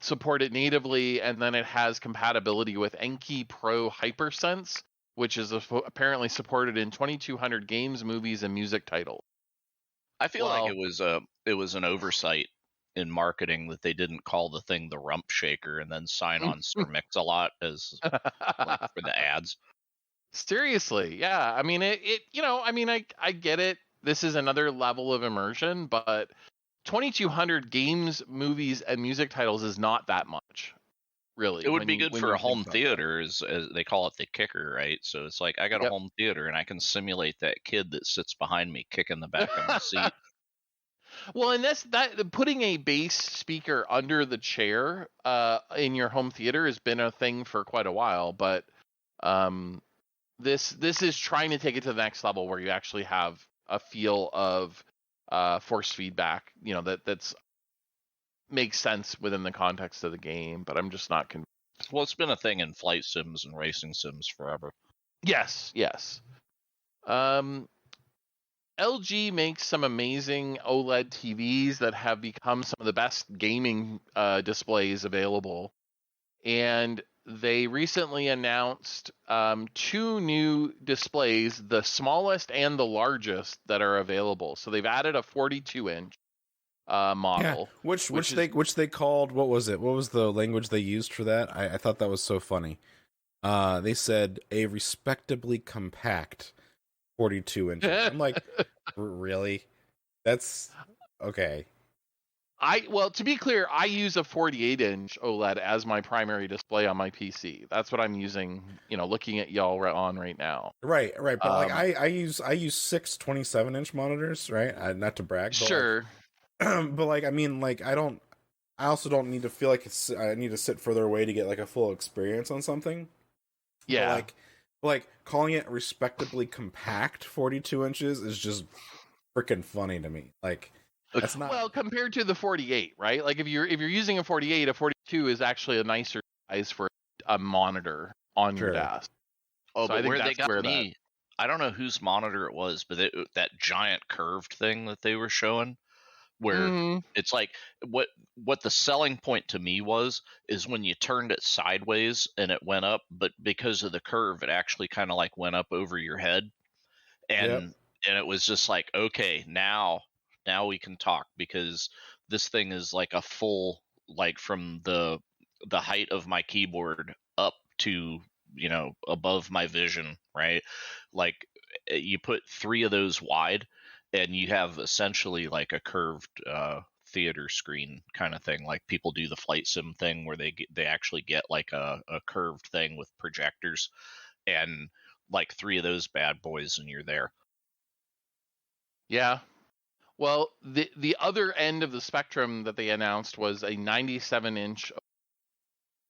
support it natively, and then it has compatibility with Enki Pro HyperSense, which is apparently supported in 2,200 games, movies, and music titles. I feel like it was an oversight in marketing that they didn't call the thing the Rump Shaker and then sign on Sir Mix-a-Lot as like, for the ads. Seriously, yeah. I mean, it you know, I mean, I get it. This is another level of immersion, but 2,200 games, movies, and music titles is not that much. Really, it would be good for a home theater, as they call it, the kicker, right? So it's like I got a home theater and I can simulate that kid that sits behind me kicking the back of the seat. Well, and that putting a bass speaker under the chair in your home theater has been a thing for quite a while, but this is trying to take it to the next level where you actually have a feel of force feedback, you know, that's makes sense within the context of the game, but I'm just not convinced. Well, it's been a thing in flight sims and racing sims forever. Yes. LG makes some amazing OLED TVs that have become some of the best gaming displays available. And they recently announced 2 new displays, the smallest and the largest, that are available. So they've added a 42-inch model, which they called, what was it? What was the language they used for that? I thought that was so funny. They said a respectably compact 42 inches. I'm like, really? That's okay. Well, to be clear, I use a 48-inch OLED as my primary display on my PC. That's what I'm using, you know, looking at y'all on right now. Right. But like I use 6 27-inch monitors, right? Not to brag, but sure. Like, but like, I mean, like, I also don't need to feel like I need to sit further away to get like a full experience on something. Yeah. But like calling it respectably compact 42 inches is just freaking funny to me. Like, That's not well compared to the 48, right? Like if you're using a 48, a 42 is actually a nicer size for a monitor on your desk. Oh, so but where they got me, I don't know whose monitor it was, but that giant curved thing that they were showing, where it's like what the selling point to me is when you turned it sideways and it went up, but because of the curve, it actually kind of like went up over your head, and it was just like, okay, now we can talk, because this thing is like a full, like from the height of my keyboard up to, above my vision, right? Like you put 3 of those wide and you have essentially like a curved theater screen kind of thing, like people do the flight sim thing where they actually get like a curved thing with projectors, and like 3 of those bad boys and you're there. Yeah. Well, the other end of the spectrum that they announced was a 97-inch,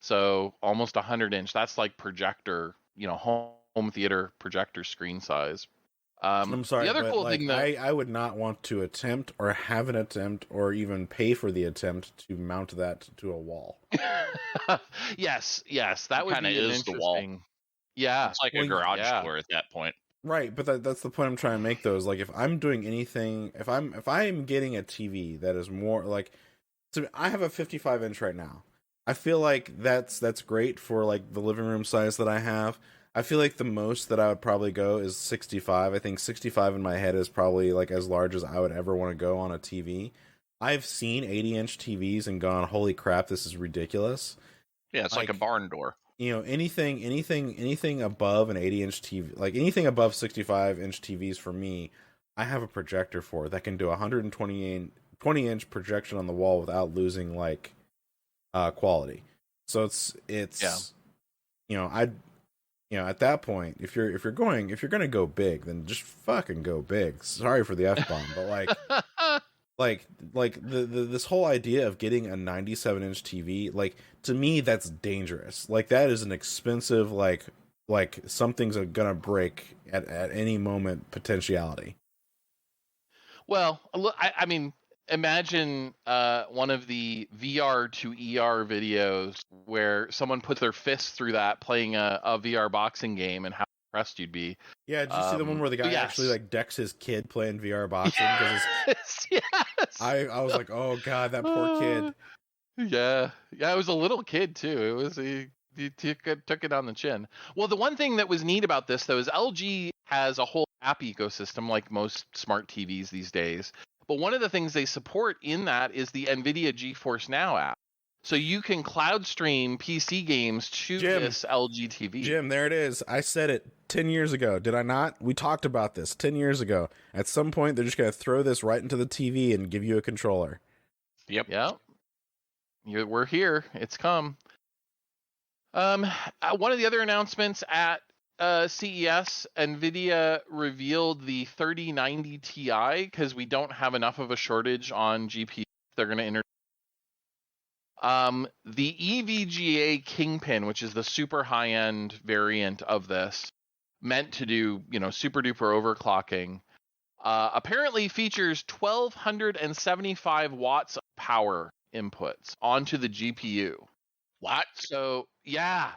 so almost 100-inch. That's like projector, home theater projector screen size. I'm sorry, the other cool thing that I would not want to attempt or have an attempt or even pay for the attempt to mount that to a wall. yes, that would be is the wall. Yeah, it's like a garage door at that point. Right, but that's the point I'm trying to make, though, is like if I'm doing anything, if I'm getting a TV that is more like, so I have a 55-inch right now. I feel like that's great for like the living room size that I have. I feel like the most that I would probably go is 65. I think 65 in my head is probably like as large as I would ever want to go on a TV. I've seen 80-inch TVs and gone, holy crap, this is ridiculous. Yeah, it's like a barn door. Anything above an 80-inch TV, like anything above 65-inch TVs for me, I have a projector for that can do 120-inch projection on the wall without losing like quality. So it's at that point, if you're gonna go big, then just fucking go big. Sorry for the F-bomb, but like this whole idea of getting a 97-inch TV, like to me that's dangerous. Like that is an expensive like something's gonna break at any moment potentiality. Well, I mean, imagine one of the VR to ER videos where someone puts their fist through that playing a VR boxing game, and how impressed you'd be. Yeah, did you see the one where the guy actually like decks his kid playing VR boxing? Yes. I was like, oh god, that poor kid. Yeah, it was a little kid too. It was he took it on the chin. Well, the one thing that was neat about this though is LG has a whole app ecosystem like most smart TVs these days. But one of the things they support in that is the Nvidia GeForce Now app. So you can cloud stream PC games to this LG TV. Jim, there it is. I said it 10 years ago. Did I not? We talked about this 10 years ago. At some point, they're just going to throw this right into the TV and give you a controller. Yep. We're here. It's come. One of the other announcements at CES, Nvidia revealed the 3090 Ti because we don't have enough of a shortage on GPU. They're going to introduce the EVGA Kingpin, which is the super high-end variant of this, meant to do super duper overclocking. Apparently features 1275 watts of power inputs onto the GPU. What? So yeah.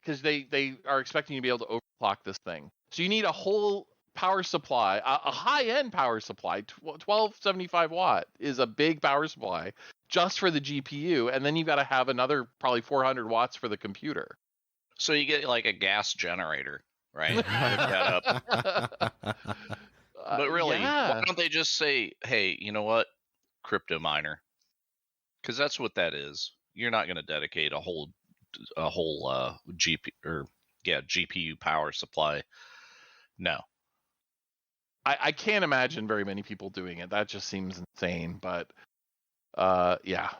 Because they are expecting you to be able to overclock this thing. So you need a whole power supply, a high-end power supply. 1275 watt is a big power supply just for the GPU, and then you've got to have another probably 400 watts for the computer. So you get like a gas generator, right? Hook that up. But really, why don't they just say, hey, you know what? Crypto miner. Because that's what that is. You're not going to dedicate a whole GPU power supply. No. I can't imagine very many people doing it. That just seems insane, but yeah.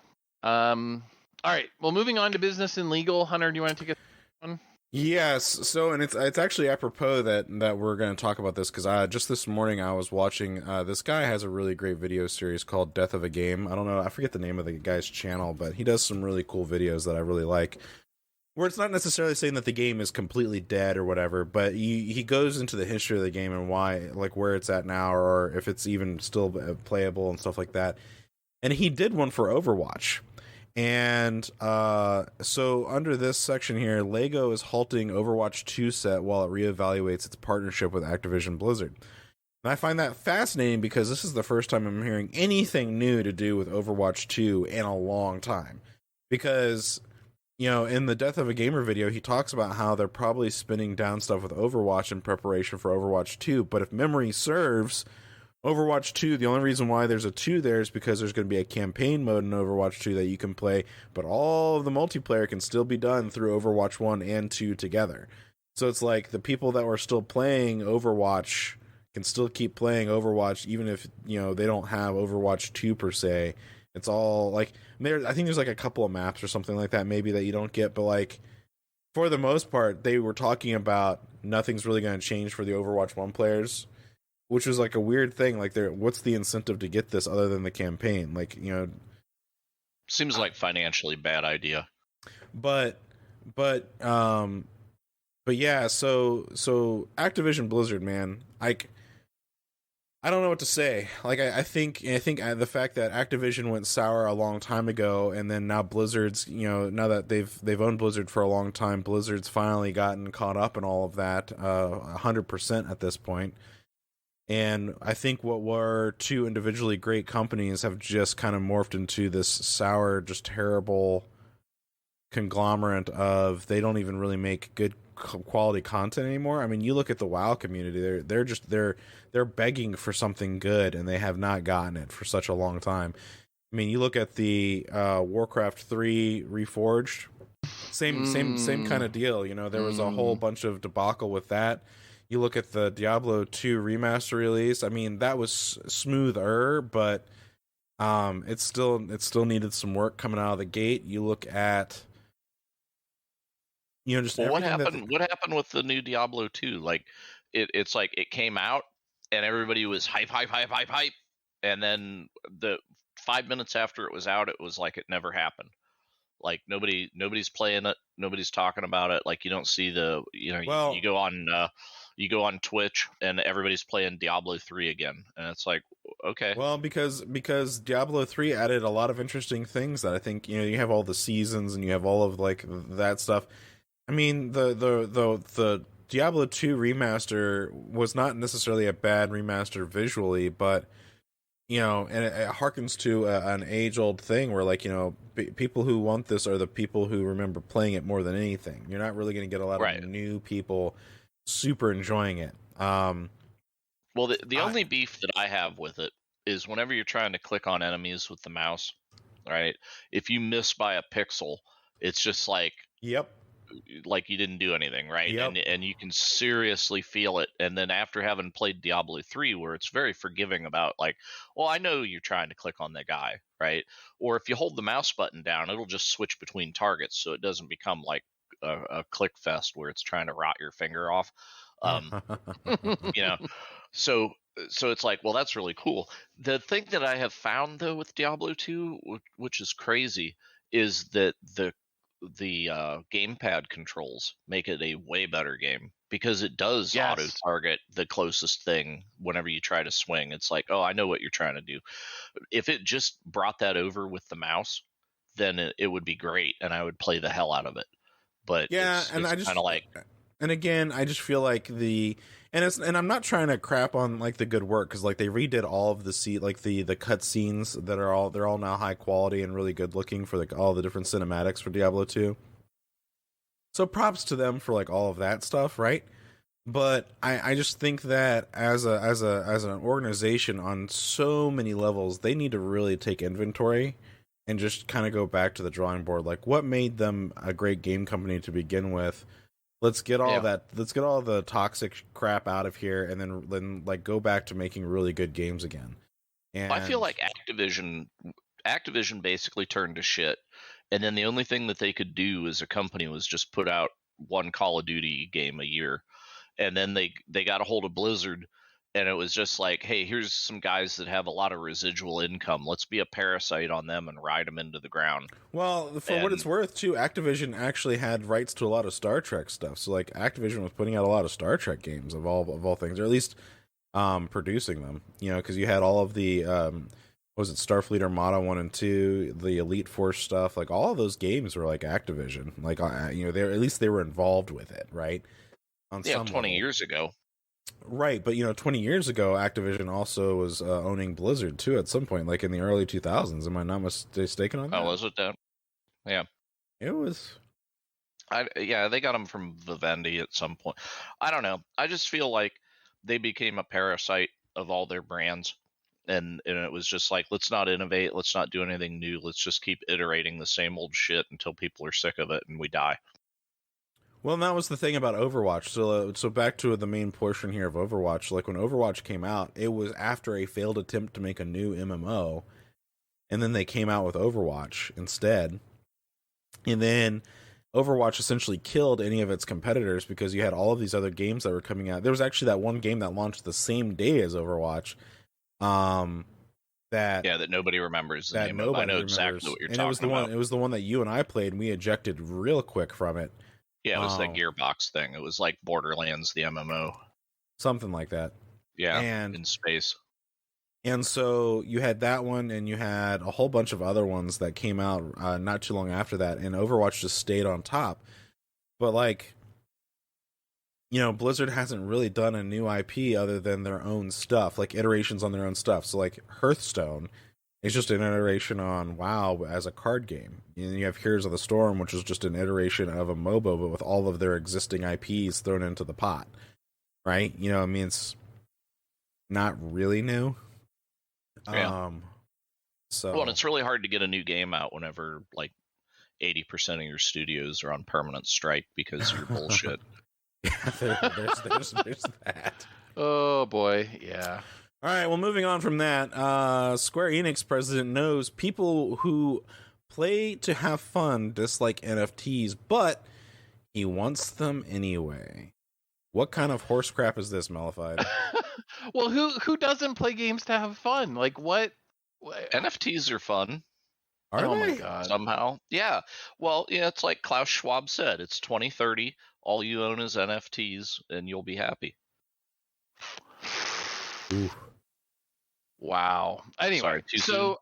All right. Well, moving on to business and legal. Hunter, do you want to take a one? Yes. So, and it's actually apropos that we're going to talk about this because just this morning I was watching. This guy has a really great video series called Death of a Game. I don't know. I forget the name of the guy's channel, but he does some really cool videos that I really like. where it's not necessarily saying that the game is completely dead or whatever, but he goes into the history of the game and why, like where it's at now, or if it's even still playable and stuff like that. And he did one for Overwatch. And so under this section here, LEGO is halting Overwatch 2 set while it reevaluates its partnership with Activision Blizzard. And I find that fascinating because this is the first time I'm hearing anything new to do with Overwatch 2 in a long time. Because, you know, in the Death of a Gamer video, he talks about how they're probably spinning down stuff with Overwatch in preparation for Overwatch 2. But if memory serves, Overwatch 2, the only reason why there's a 2 there is because there's going to be a campaign mode in Overwatch 2 that you can play, but all of the multiplayer can still be done through Overwatch 1 and 2 together. So it's like the people that were still playing Overwatch can still keep playing Overwatch even if, you know, they don't have Overwatch 2 per se. It's all like, I think there's like a couple of maps or something like that maybe that you don't get, but like for the most part, they were talking about nothing's really going to change for the Overwatch 1 players. Which was like a weird thing. Like, what's the incentive to get this other than the campaign? Like, you know, seems like financially bad idea. But yeah. So Activision Blizzard, man, like, I don't know what to say. Like, I think the fact that Activision went sour a long time ago, and then now Blizzard's, you know, now that they've owned Blizzard for a long time, Blizzard's finally gotten caught up in all of that, 100% at this point. And I think what were two individually great companies have just kind of morphed into this sour, just terrible conglomerate of they don't even really make good quality content anymore. I mean, you look at the WoW community; they're begging for something good, and they have not gotten it for such a long time. I mean, you look at the Warcraft 3 Reforged, same kind of deal. You know, there was a whole bunch of debacle with that. You look at the Diablo 2 remaster release. I mean, that was smoother, but it still needed some work coming out of the gate. You look at, you know, just what happened. What happened with the new Diablo 2? Like, it's like it came out and everybody was hype, and then the 5 minutes after it was out, it was like it never happened. Like nobody's playing it, nobody's talking about it. Like you don't see the, you know, you go on Twitch and everybody's playing Diablo 3 again, and it's like, okay. Well, because Diablo 3 added a lot of interesting things that I think, you know, you have all the seasons and you have all of like that stuff. I mean, the Diablo 2 remaster was not necessarily a bad remaster visually, but you know, and it harkens to an age-old thing where, like, you know, people who want this are the people who remember playing it more than anything. You're not really going to get a lot of new people super enjoying it. Well, the only beef that I have with it is whenever you're trying to click on enemies with the mouse, right? If you miss by a pixel, it's just like, yep, like you didn't do anything, right? Yep. And you can seriously feel it. And then after having played Diablo 3, where it's very forgiving about like, well, I know you're trying to click on the guy, right? Or if you hold the mouse button down, it'll just switch between targets, so it doesn't become like a click fest where it's trying to rot your finger off. You know, so it's like, well, that's really cool. The thing that I have found though with Diablo 2, which is crazy, is that the gamepad controls make it a way better game because it does auto target the closest thing whenever you try to swing. It's like, oh, I know what you're trying to do. If it just brought that over with the mouse, then it would be great and I would play the hell out of it. But yeah, it's I just kind of like, and again, I just feel like and I'm not trying to crap on like the good work because like they redid all of the cut scenes that they're all now high quality and really good looking for like all the different cinematics for Diablo 2. So props to them for like all of that stuff, right? But I just think that as an organization on so many levels, they need to really take inventory and just kind of go back to the drawing board. Like, what made them a great game company to begin with? Let's get all that. Let's get all the toxic crap out of here, and then like go back to making really good games again. And I feel like Activision basically turned to shit, and then the only thing that they could do as a company was just put out one Call of Duty game a year, and then they got a hold of Blizzard, and it was just like, hey, here's some guys that have a lot of residual income. Let's be a parasite on them and ride them into the ground. Well, for what it's worth, too, Activision actually had rights to a lot of Star Trek stuff. So, like, Activision was putting out a lot of Star Trek games of all things, or at least producing them. You know, because you had all of the was it Starfleet Armada 1 and 2, the Elite Force stuff. Like, all of those games were like Activision. Like, you know, they were involved with it, right? On 20 years ago. Right, but, you know, 20 years ago, Activision also was owning Blizzard, too, at some point, like in the early 2000s. Am I not mistaken on that? Oh, was it that? Yeah. It was. Yeah, they got them from Vivendi at some point. I don't know. I just feel like they became a parasite of all their brands. And it was just like, let's not innovate. Let's not do anything new. Let's just keep iterating the same old shit until people are sick of it and we die. Well, and that was the thing about Overwatch. So back to the main portion here of Overwatch. Like, when Overwatch came out, it was after a failed attempt to make a new MMO. And then they came out with Overwatch instead. And then Overwatch essentially killed any of its competitors because you had all of these other games that were coming out. There was actually that one game that launched the same day as Overwatch. That nobody remembers the name of. I know exactly what you're talking about. It was the one that you and I played, and we ejected real quick from it. Yeah, it was that Gearbox thing. It was like Borderlands, the MMO. Something like that. Yeah, and in space. And so you had that one, and you had a whole bunch of other ones that came out not too long after that, and Overwatch just stayed on top. But, like, you know, Blizzard hasn't really done a new IP other than their own stuff, like iterations on their own stuff. So, like, Hearthstone is just an iteration on WoW as a card game. And you have Heroes of the Storm, which is just an iteration of a MOBA, but with all of their existing IPs thrown into the pot. Right? You know, I mean, it's not really new. Yeah. Well, and it's really hard to get a new game out whenever, like, 80% of your studios are on permanent strike because you're bullshit. there's that. Oh, boy. Yeah. All right, well, moving on from that, Square Enix president knows people who play to have fun dislike NFTs, but he wants them anyway. What kind of horse crap is this, Malified? Well, who doesn't play games to have fun? Like, what? NFTs are fun. Are they? Oh my god. Somehow. Yeah. Well, yeah, it's like Klaus Schwab said. It's 2030. All you own is NFTs, and you'll be happy. Ooh. Wow. Anyway, sorry, so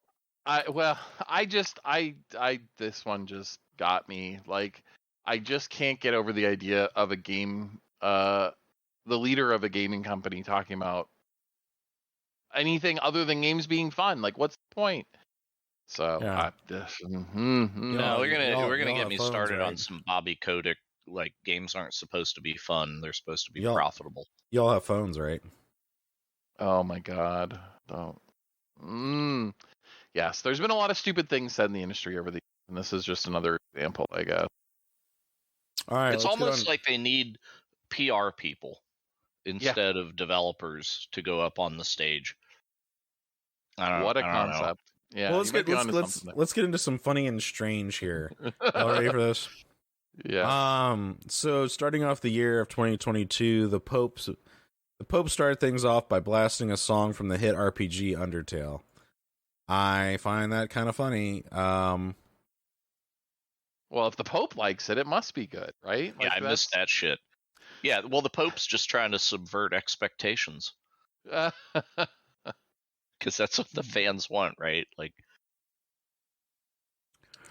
this one just got me. Like, I just can't get over the idea of a game, the leader of a gaming company talking about anything other than games being fun. Like, what's the point? So, yeah. No, we're gonna get me started on some Bobby Kotick. Like, games aren't supposed to be fun; they're supposed to be profitable. Y'all have phones, right? Oh my god! Don't. Yes, there's been a lot of stupid things said in the industry over the years, and this is just another example, I guess. All right, it's almost like they need PR people instead of developers to go up on the stage. What a concept! Yeah, well, let's get into some funny and strange here. Y'all ready for this? Yeah. So starting off the year of 2022, the Pope started things off by blasting a song from the hit RPG Undertale. I find that kind of funny. Well, if the Pope likes it, it must be good, right? Like, yeah, I missed that shit. Yeah, well, the Pope's just trying to subvert expectations. Because that's what the fans want, right? Like,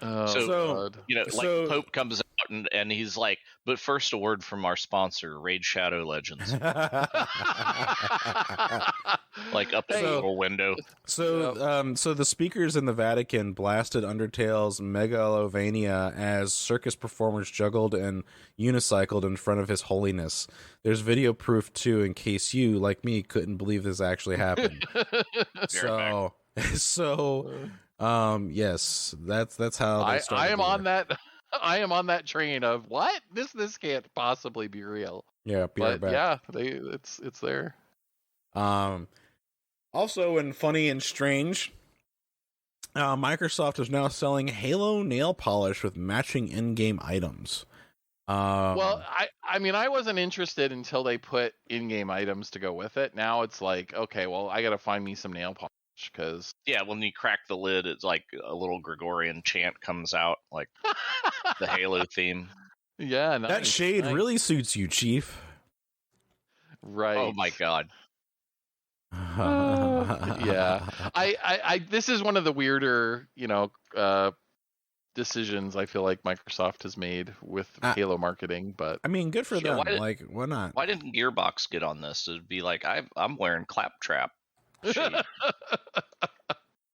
Pope comes out and he's like, but first a word from our sponsor, Raid Shadow Legends. Like, up in the little window. So the speakers in the Vatican blasted Undertale's Megalovania as circus performers juggled and unicycled in front of His Holiness. There's video proof too, in case you, like me, couldn't believe this actually happened. Yes, that's how they started. I am on that train of what? This can't possibly be real. Yeah, it's there. Also, in funny and strange, Microsoft is now selling Halo nail polish with matching in-game items. Well, I mean, I wasn't interested until they put in-game items to go with it. Now it's like, okay, well, I got to find me some nail polish because when you crack the lid, it's like a little Gregorian chant comes out, like the Halo theme. Yeah, nice, that shade really suits you, Chief. Right. Oh my god. Yeah. I this is one of the weirder, decisions I feel like Microsoft has made with Halo marketing, but I mean, good for them. Why not? Why didn't Gearbox get on this? It'd be like, I'm wearing Claptrap.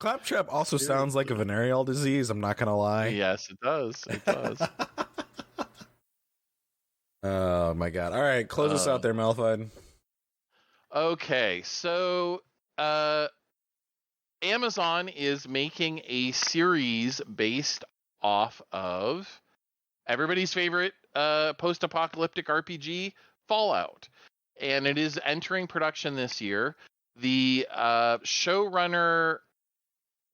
Claptrap also sounds like a venereal disease. I'm not gonna lie. Yes, it does. It does. Oh my god! All right, close us out there, Malphite. Okay, so Amazon is making a series based off of everybody's favorite post-apocalyptic RPG, Fallout, and it is entering production this year. The showrunner.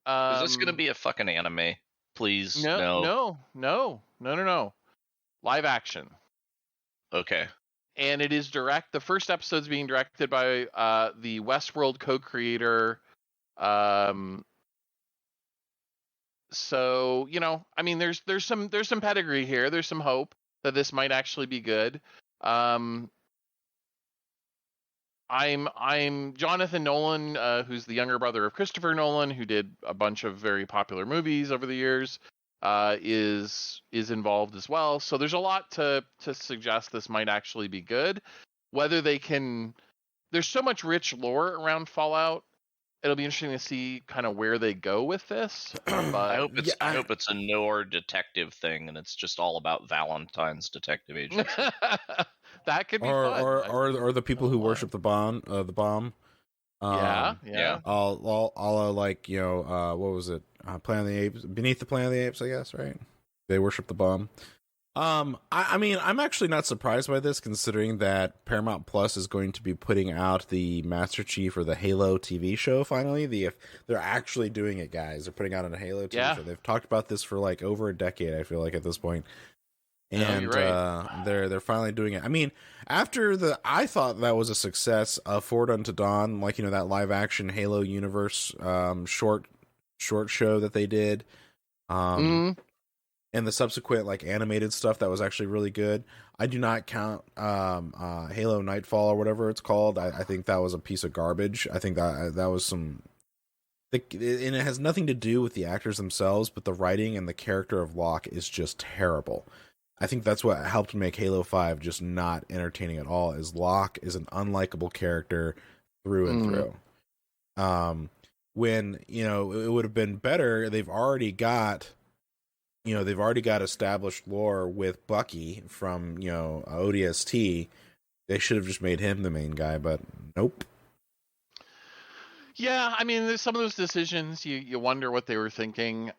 Is this going to be a fucking anime? Please, no. Live action. Okay. And it is the first episode's being directed by the Westworld co-creator. So, I mean, there's some pedigree here. There's some hope that this might actually be good. I'm Jonathan Nolan, who's the younger brother of Christopher Nolan, who did a bunch of very popular movies over the years, is involved as well. So there's a lot to suggest this might actually be good. Whether they can, there's so much rich lore around Fallout. It'll be interesting to see kind of where they go with this. But I hope it's a noir detective thing, and it's just all about Valentine's detective agency. That could be fun. Or the people who worship the bomb. Yeah. All like what was it? Planet of the Apes, Beneath the Planet of the Apes, I guess, right? They worship the bomb. I mean, I'm actually not surprised by this, considering that Paramount Plus is going to be putting out the Master Chief or the Halo TV show. Finally, they're actually doing it, guys. They're putting out a Halo TV show. They've talked about this for like over a decade, I feel like, at this point. And they're finally doing it. I mean, I thought that was a success of Forward Unto Dawn, like that live action Halo universe short show that they did, and the subsequent like animated stuff that was actually really good. I do not count Halo Nightfall or whatever it's called. I think that was a piece of garbage. I think that was some. And it has nothing to do with the actors themselves, but the writing and the character of Locke is just terrible. I think that's what helped make Halo 5 just not entertaining at all, is Locke is an unlikable character through and through. When, it would have been better, they've already got established lore with Bucky from, ODST. They should have just made him the main guy, but nope. Yeah, I mean, there's some of those decisions, you wonder what they were thinking.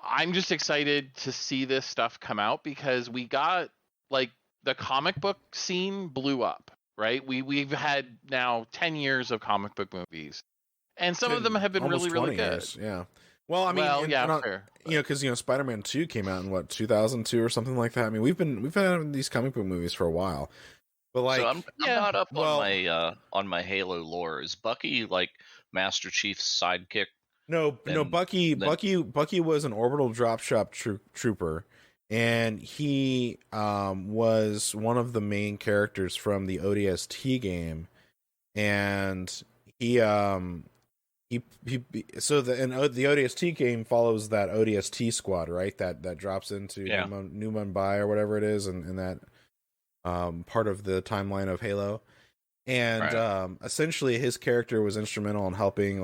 I'm just excited to see this stuff come out because we got, like, the comic book scene blew up, right? We've had now 10 years of comic book movies, and some of them have been really, really good. Years, yeah. Well, I mean, fair. Because Spider-Man 2 came out in 2002 or something like that. I mean, we've had these comic book movies for a while, but like, so I'm not up on my Halo lore. Is Bucky like Master Chief's sidekick? No, Bucky was an orbital dropship trooper, and he was one of the main characters from the ODST game, and the ODST game follows that ODST squad, right? That drops into New Mumbai or whatever it is, and that part of the timeline of Halo, and essentially his character was instrumental in helping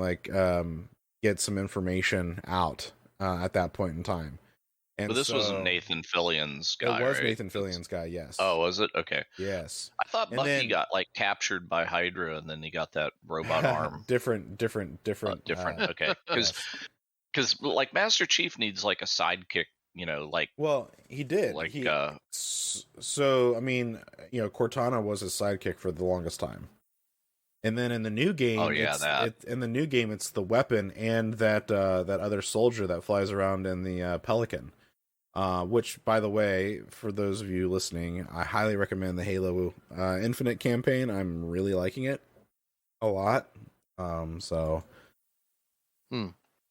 get some information out at that point in time. And but this was Nathan Fillion's guy. It was right? Nathan Fillion's guy, yes. Oh, was it? Okay. Yes. I thought Bucky got captured by Hydra, and then he got that robot arm. Different. Okay, because like Master Chief needs like a sidekick, Well, he did. So I mean, Cortana was his sidekick for the longest time. And then in the new game, it's the weapon and that other soldier that flies around in the Pelican. Which, by the way, for those of you listening, I highly recommend the Halo Infinite campaign. I'm really liking it a lot.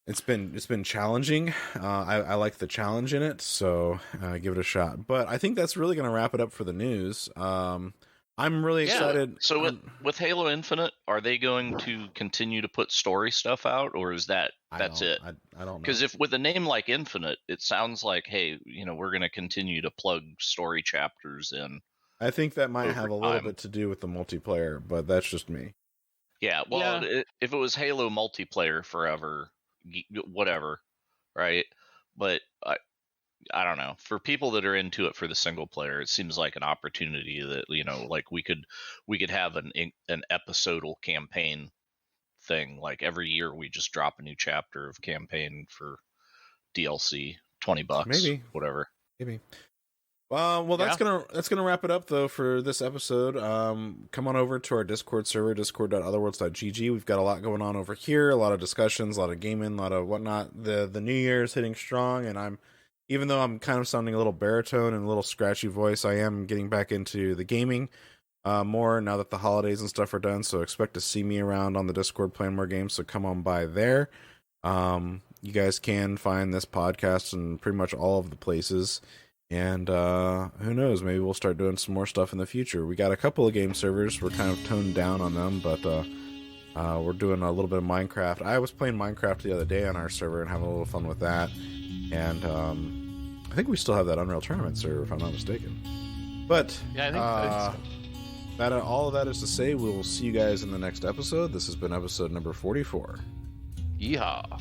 It's been challenging. I like the challenge in it, so give it a shot. But I think that's really going to wrap it up for the news. I'm really excited. So with Halo Infinite, are they going to continue to put story stuff out, or is that's it? I don't know. Because if with a name like Infinite, it sounds like, hey, we're going to continue to plug story chapters in. I think that might have a little bit to do with the multiplayer, but that's just me. Yeah, well, if it was Halo multiplayer forever, whatever, right? But I don't know. For people that are into it for the single player, it seems like an opportunity that like we could have an episodal campaign thing. Like every year, we just drop a new chapter of campaign for DLC, $20, maybe, whatever. Maybe. Well, that's gonna wrap it up though for this episode. Come on over to our Discord server, discord.OtherWorlds.GG. We've got a lot going on over here, a lot of discussions, a lot of gaming, a lot of whatnot. The New Year is hitting strong, and even though I'm kind of sounding a little baritone and a little scratchy voice, I am getting back into the gaming more now that the holidays and stuff are done. So expect to see me around on the Discord playing more games. So come on by there. You guys can find this podcast in pretty much all of the places. And who knows, maybe we'll start doing some more stuff in the future. We got a couple of game servers. We're kind of toned down on them, but we're doing a little bit of Minecraft. I was playing Minecraft the other day on our server and having a little fun with that. And I think we still have that Unreal Tournament server, if I'm not mistaken. But yeah, I think all of that is to say, we will see you guys in the next episode. This has been episode number 44. Yeehaw.